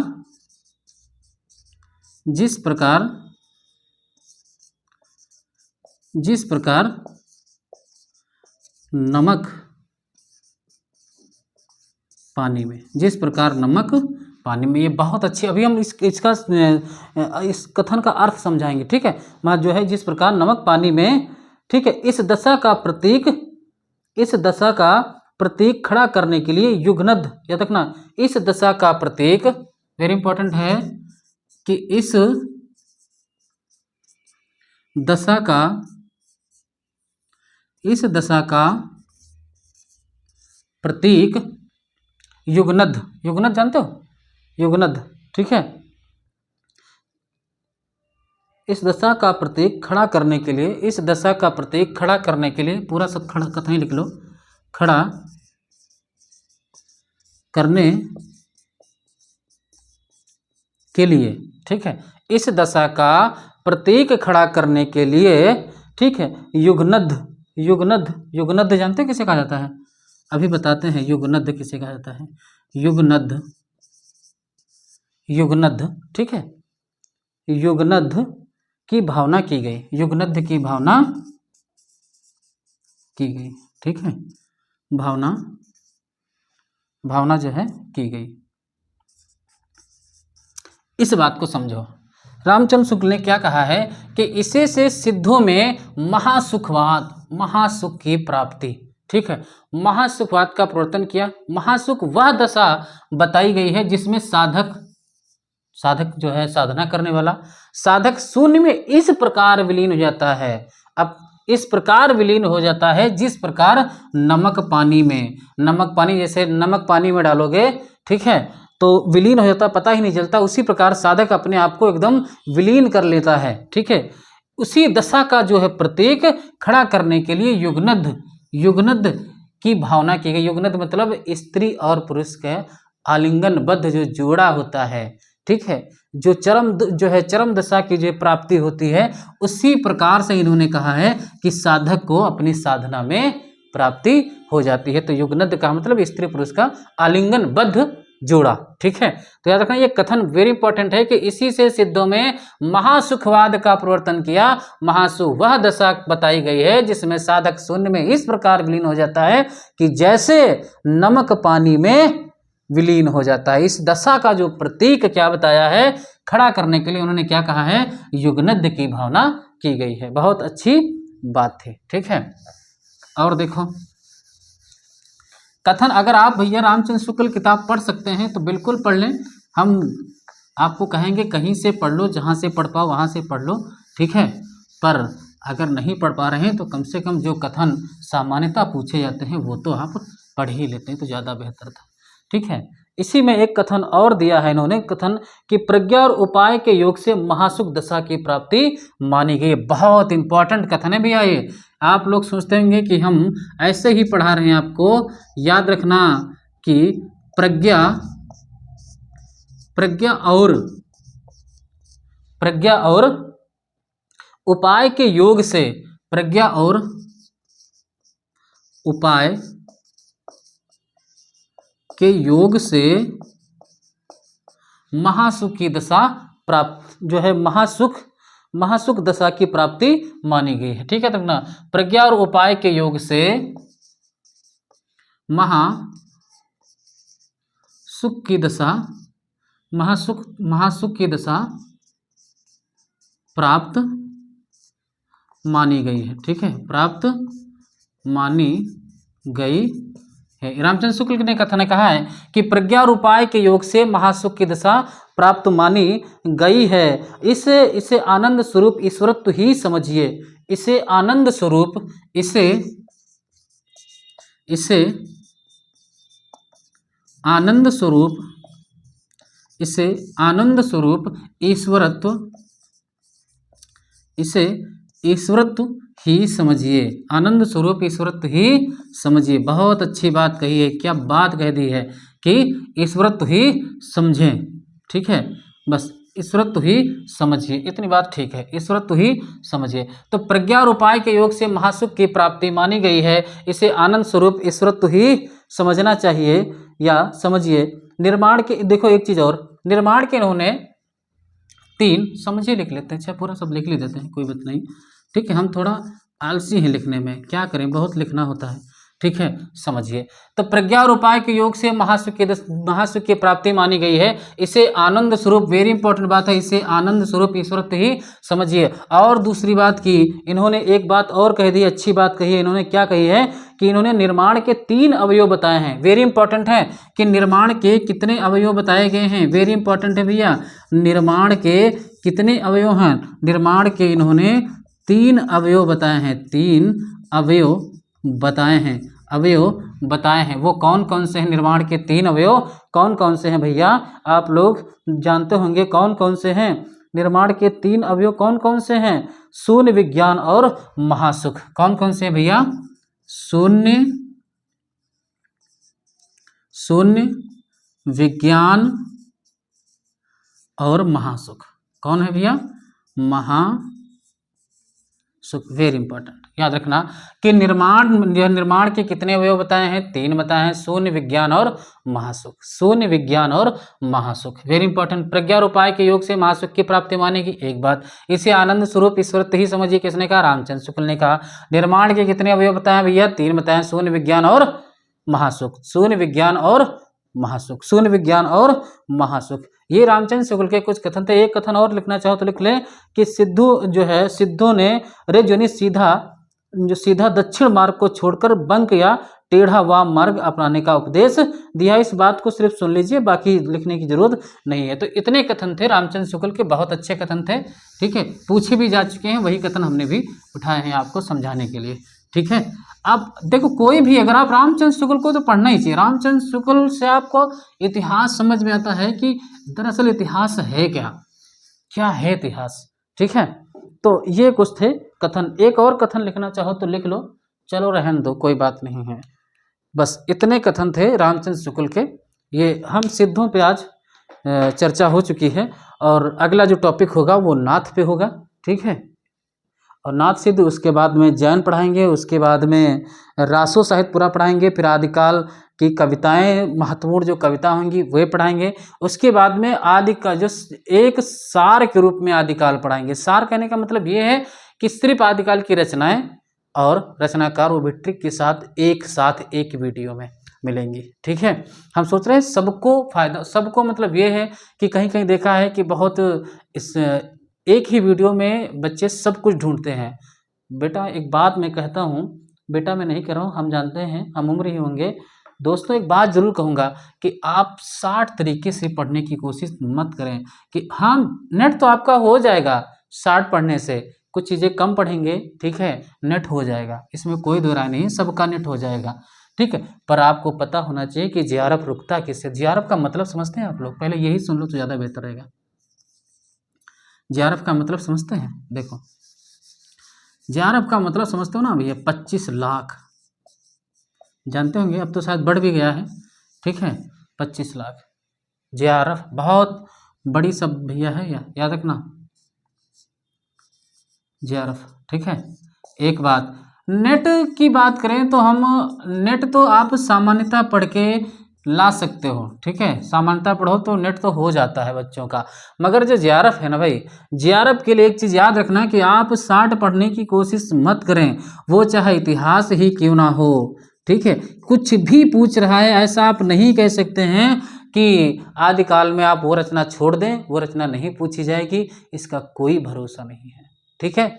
नमक पानी में, जिस प्रकार नमक पानी में। ये बहुत अच्छी, अभी हम इस कथन का अर्थ समझाएंगे। ठीक है, वहाँ जो है जिस प्रकार नमक पानी में, ठीक है, इस दशा का प्रतीक खड़ा करने के लिए युगनद, याद रखना, इस दशा का प्रतीक, वेरी इंपॉर्टेंट है कि इस दशा का प्रतीक युगनद, युगनद जानते हो, युगनद। ठीक है, इस दशा का प्रतीक खड़ा करने के लिए, इस दशा का प्रतीक खड़ा करने के लिए, पूरा सब खड़ा कथन ही लिख लो, खड़ा करने के लिए। ठीक है, इस दशा का प्रतीक खड़ा करने के लिए, ठीक है, युगनद, युगनद, युगनद जानते हैं किसे कहा जाता है? अभी बताते हैं युगनद किसे कहा जाता है। युगनद, युगनद, ठीक है, युगनद की भावना की गई, युगनद की भावना की गई। ठीक है, भावना जो है की गई। इस बात को समझो, रामचंद्र शुक्ल ने क्या कहा है कि इसे से सिद्धों में महासुखवाद, महासुख की प्राप्ति, ठीक है, महासुखवाद का प्रवर्तन किया। महासुख वह दशा बताई गई है जिसमें साधक जो है साधना करने वाला, साधक शून्य में इस प्रकार विलीन हो जाता है। अब इस प्रकार विलीन हो जाता है जिस प्रकार नमक पानी में, नमक पानी जैसे नमक पानी में डालोगे, ठीक है, तो विलीन हो जाता, पता ही नहीं चलता, उसी प्रकार साधक अपने आप को एकदम विलीन कर लेता है। ठीक है, उसी दशा का जो है प्रतीक खड़ा करने के लिए युगनद, युगनद की भावना की गई। युगनद मतलब स्त्री और पुरुष के आलिंगनबद्ध जो जोड़ा होता है, ठीक है, जो चरम दशा की जो प्राप्ति होती है, उसी प्रकार से इन्होंने कहा है कि साधक को अपनी साधना में प्राप्ति हो जाती है। तो युगनद का मतलब स्त्री पुरुष का आलिंगनबद्ध जोड़ा। ठीक है, तो याद रखना ये कथन वेरी इंपॉर्टेंट है कि इसी से सिद्धों में महासुखवाद का प्रवर्तन किया। महासुख वह दशा बताई गई है जिसमें साधक शून्य में इस प्रकार विलीन हो जाता है कि जैसे नमक पानी में विलीन हो जाता है। इस दशा का जो प्रतीक क्या बताया है खड़ा करने के लिए उन्होंने क्या कहा है, युगनद की भावना की गई है। बहुत अच्छी बात थी। ठीक है, और देखो कथन, अगर आप भैया रामचंद्र शुक्ल किताब पढ़ सकते हैं तो बिल्कुल पढ़ लें। हम आपको कहेंगे कहीं से पढ़ लो, जहाँ से पढ़ पाओ वहाँ से पढ़ लो, ठीक है, पर अगर नहीं पढ़ पा रहे हैं तो कम से कम जो कथन सामान्यतः पूछे जाते हैं वो तो आप पढ़ ही लेते हैं तो ज़्यादा बेहतर था। ठीक है, इसी में एक कथन और दिया है इन्होंने, कथन कि प्रज्ञा और उपाय के योग से महासुख दशा की प्राप्ति मानी गई। बहुत इंपॉर्टेंट कथन है भैया ये। आप लोग सोचते होंगे कि हम ऐसे ही पढ़ा रहे हैं, आपको याद रखना कि प्रज्ञा और उपाय के योग से, प्रज्ञा और उपाय के योग से महासुख की दशा प्राप्त जो है महासुख दशा की प्राप्ति मानी गई है। ठीक है तब ना, प्रज्ञा और उपाय के योग से महासुख की दशा महासुख की दशा प्राप्त मानी गई है। ठीक है, प्राप्त मानी गई है। रामचंद्र शुक्ल ने कथन कहा है कि प्रज्ञा और उपाय के योग से महासुख की दशा प्राप्त मानी गई है। इसे आनंद स्वरूप ईश्वरत्व ही समझिए। इसे आनंद स्वरूप ईश्वरत्व ही समझिए। आनंद स्वरूप ईश्वरत्व ही समझिए। बहुत अच्छी बात कही है, क्या बात कह दी है कि ईश्वरत्व ही समझें। ठीक है, बस ईश्वरत्व ही समझिए, इतनी बात ठीक है, ईश्वरत्व ही समझिए। तो प्रज्ञा और उपाय के योग से महासुख की प्राप्ति मानी गई है, इसे आनंद स्वरूप ईश्वरत्व ही समझना चाहिए या समझिए। निर्माण के, देखो एक चीज और, निर्माण के इन्होंने 3 समझिए लिख लेते हैं। अच्छा पूरा सब लिख लेते हैं, कोई बात नहीं। ठीक है, हम थोड़ा आलसी हैं लिखने में, क्या करें, बहुत लिखना होता है। ठीक है, समझिए। तो प्रज्ञा और उपाय के योग से महासुख की प्राप्ति मानी गई है, इसे आनंद स्वरूप, वेरी इंपॉर्टेंट बात है, इसे आनंद स्वरूप ईश्वरत्व ही समझिए। और दूसरी बात की इन्होंने एक बात और कह दी, अच्छी बात कही है। इन्होंने क्या कही है कि इन्होंने निर्माण के 3 अवयव बताए हैं। वेरी इंपॉर्टेंट है कि निर्माण के कितने अवयव बताए गए हैं, वेरी इंपॉर्टेंट है भैया। निर्माण के कितने अवयव हैं, निर्माण के इन्होंने 3 अवयव बताए हैं। 3 अवयव बताए हैं। वो कौन कौन से हैं, निर्माण के 3 अवयव कौन कौन से हैं भैया, आप लोग जानते होंगे कौन कौन से हैं। निर्माण के 3 अवयव कौन कौन से हैं, शून्य, विज्ञान और महासुख। कौन कौन से हैं भैया, शून्य, विज्ञान और महासुख। कौन है भैया, महासुख। वेरी इंपॉर्टेंट, याद रखना कि निर्माण के कितने अवयव बताए हैं, 3 बताए हैं, शून्य, विज्ञान और महासुख। शून्य, विज्ञान और महासुख, वेरी इंपॉर्टेंट। प्रज्ञा और उपाय के योग से महासुख की प्राप्ति मानेगी, एक बात। इसे आनंद स्वरूप ईश्वरत्व ही समझिए, किसने कहा, रामचंद्र शुक्ल ने कहा। निर्माण के कितने अवयव बताए भैया, 3 बताए, शून्य, विज्ञान और महासुख। शून्य, विज्ञान और महासुख, शून्य, विज्ञान और महासुख। ये रामचंद्र शुक्ल के कुछ कथन थे। एक कथन और लिखना चाहो तो लिख लें कि सिद्धों ने रजनी सीधा दक्षिण मार्ग को छोड़कर बंक या टेढ़ा वाम मार्ग अपनाने का उपदेश दिया। इस बात को सिर्फ सुन लीजिए, बाकी लिखने की जरूरत नहीं है। तो इतने कथन थे रामचंद्र शुक्ल के, बहुत अच्छे कथन थे। ठीक है, पूछे भी जा चुके हैं, वही कथन हमने भी उठाए हैं आपको समझाने के लिए। ठीक है, अब देखो कोई भी, अगर आप रामचंद्र शुक्ल को तो पढ़ना ही चाहिए। रामचंद्र शुक्ल से आपको इतिहास समझ में आता है कि दरअसल इतिहास है क्या है इतिहास। ठीक है, तो ये कुछ थे कथन। एक और कथन लिखना चाहो तो लिख लो, चलो रहने दो, कोई बात नहीं है। बस इतने कथन थे रामचंद्र शुक्ल के। ये हम सिद्धों पे आज चर्चा हो चुकी है, और अगला जो टॉपिक होगा वो नाथ पे होगा। ठीक है, और नाथ सिद्ध, उसके बाद में जैन पढ़ाएंगे, उसके बाद में रासो साहित्य पूरा पढ़ाएंगे, फिर आदिकाल की कविताएं, महत्वपूर्ण जो कविता होंगी वे पढ़ाएंगे। उसके बाद में आदि का जो एक सार के रूप में आदिकाल पढ़ाएंगे। सार कहने का मतलब ये है कि सिर्फ आदिकाल की रचनाएं और रचनाकार वो भी ट्रिक के साथ एक वीडियो में मिलेंगी। ठीक है, हम सोच रहे हैं सबको फायदा, सबको मतलब ये है कि कहीं कहीं देखा है कि बहुत इस एक ही वीडियो में बच्चे सब कुछ ढूंढते हैं। बेटा एक बात मैं कहता हूँ, बेटा मैं नहीं कह रहा हूँ, हम जानते हैं, हम उम्र ही होंगे। दोस्तों एक बात जरूर कहूँगा कि आप 60 तरीके से पढ़ने की कोशिश मत करें कि हम नेट तो आपका हो जाएगा 60 पढ़ने से, कुछ चीज़ें कम पढ़ेंगे, ठीक है, नेट हो जाएगा, इसमें कोई दो राय नहीं, सबका नेट हो जाएगा। ठीक है, पर आपको पता होना चाहिए कि जीआरएफ रुकता किससे। जीआरएफ का मतलब समझते हैं आप लोग, पहले यही सुन लो तो ज़्यादा बेहतर रहेगा। जीआरएफ का मतलब समझते हैं, देखो जीआरएफ का मतलब समझते हो ना भैया, 25 लाख, जानते होंगे, अब तो शायद बढ़ भी गया है। ठीक है, 25 लाख जीआरएफ बहुत बड़ी सब भैया है, याद रखना जीआरएफ। ठीक है, एक बात नेट की बात करें तो हम नेट तो आप सामान्यतः पढ़ के ला सकते हो। ठीक है, सामान्यतः पढ़ो तो नेट तो हो जाता है बच्चों का। मगर जो जेआरएफ है ना भाई, जेआरएफ के लिए एक चीज़ याद रखना कि आप 60 पढ़ने की कोशिश मत करें, वो चाहे इतिहास ही क्यों ना हो। ठीक है, कुछ भी पूछ रहा है ऐसा आप नहीं कह सकते हैं कि आदिकाल में आप वो रचना छोड़ दें, वो रचना नहीं पूछी जाएगी, इसका कोई भरोसा नहीं है। ठीक है,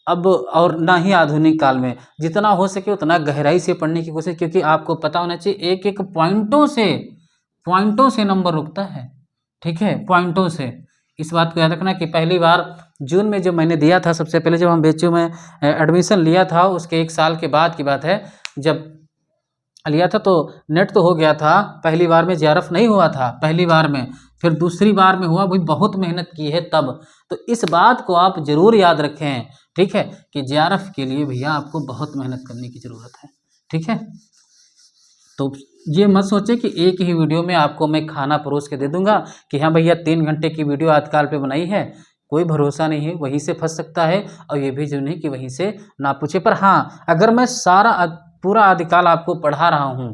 अब और ना ही आधुनिक काल में, जितना हो सके उतना गहराई से पढ़ने की कोशिश, क्योंकि आपको पता होना चाहिए एक एक पॉइंटों से नंबर रुकता है। ठीक है, पॉइंटों से। इस बात को याद रखना कि पहली बार जून में जब मैंने दिया था, सबसे पहले जब हम BHU में एडमिशन लिया था, उसके 1 साल के बाद की बात है, जब लिया था तो नेट तो हो गया था, पहली बार में जेआरएफ नहीं हुआ था पहली बार में, फिर दूसरी बार में हुआ, भाई बहुत मेहनत की है तब। तो इस बात को आप जरूर याद रखें। ठीक है, कि जेआरएफ के लिए भैया आपको बहुत मेहनत करने की ज़रूरत है। ठीक है, तो ये मत सोचे कि एक ही वीडियो में आपको मैं खाना परोस के दे दूंगा कि हाँ भैया 3 घंटे की वीडियो आजकल पे बनाई है। कोई भरोसा नहीं है, वहीं से फंस सकता है, और ये भी जरूरी नहीं कि वहीं से ना पूछे। पर हाँ, अगर मैं पूरा आदिकाल आपको पढ़ा रहा हूँ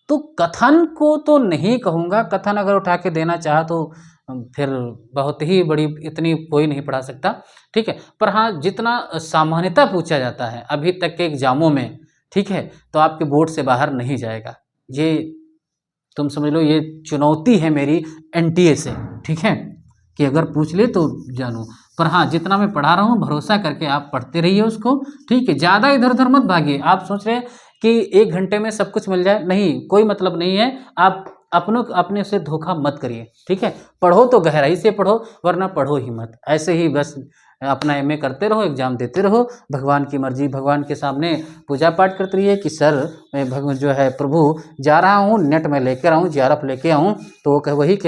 तो कथन को तो नहीं कहूँगा, कथन अगर उठा के देना चाहा तो फिर बहुत ही बड़ी, इतनी कोई नहीं पढ़ा सकता। ठीक है, पर हाँ जितना सामान्यतः पूछा जाता है अभी तक के एग्जामों में, ठीक है, तो आपके बोर्ड से बाहर नहीं जाएगा। ये तुम समझ लो, ये चुनौती है मेरी एनटीए से। ठीक है, कि अगर पूछ ले तो जानो। पर हाँ, जितना मैं पढ़ा रहा हूँ भरोसा करके आप पढ़ते रहिए उसको। ठीक है, ज़्यादा इधर उधर मत भागिए। आप सोच रहे हैं कि 1 घंटे में सब कुछ मिल जाए, नहीं, कोई मतलब नहीं है। आप अपने से धोखा मत करिए। ठीक है, पढ़ो तो गहराई से पढ़ो, वरना पढ़ो ही मत। ऐसे ही बस अपना एमए करते रहो, एग्जाम देते रहो, भगवान की मर्जी, भगवान के सामने पूजा पाठ करते रहिए कि सर मैं जो है प्रभु जा रहा हूँ, नेट में लेकर आऊँ, जेआरएफ लेके आऊँ। तो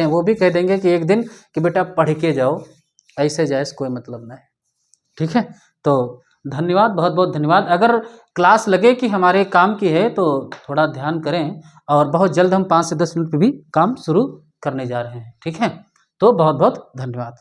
वो भी कह देंगे कि एक दिन कि बेटा पढ़ के जाओ, ऐसे जाए कोई मतलब नहीं। ठीक है, तो धन्यवाद, बहुत बहुत धन्यवाद। अगर क्लास लगे कि हमारे काम की है तो थोड़ा ध्यान करें, और बहुत जल्द हम 5 से 10 मिनट पे भी काम शुरू करने जा रहे हैं। ठीक है, तो बहुत बहुत धन्यवाद।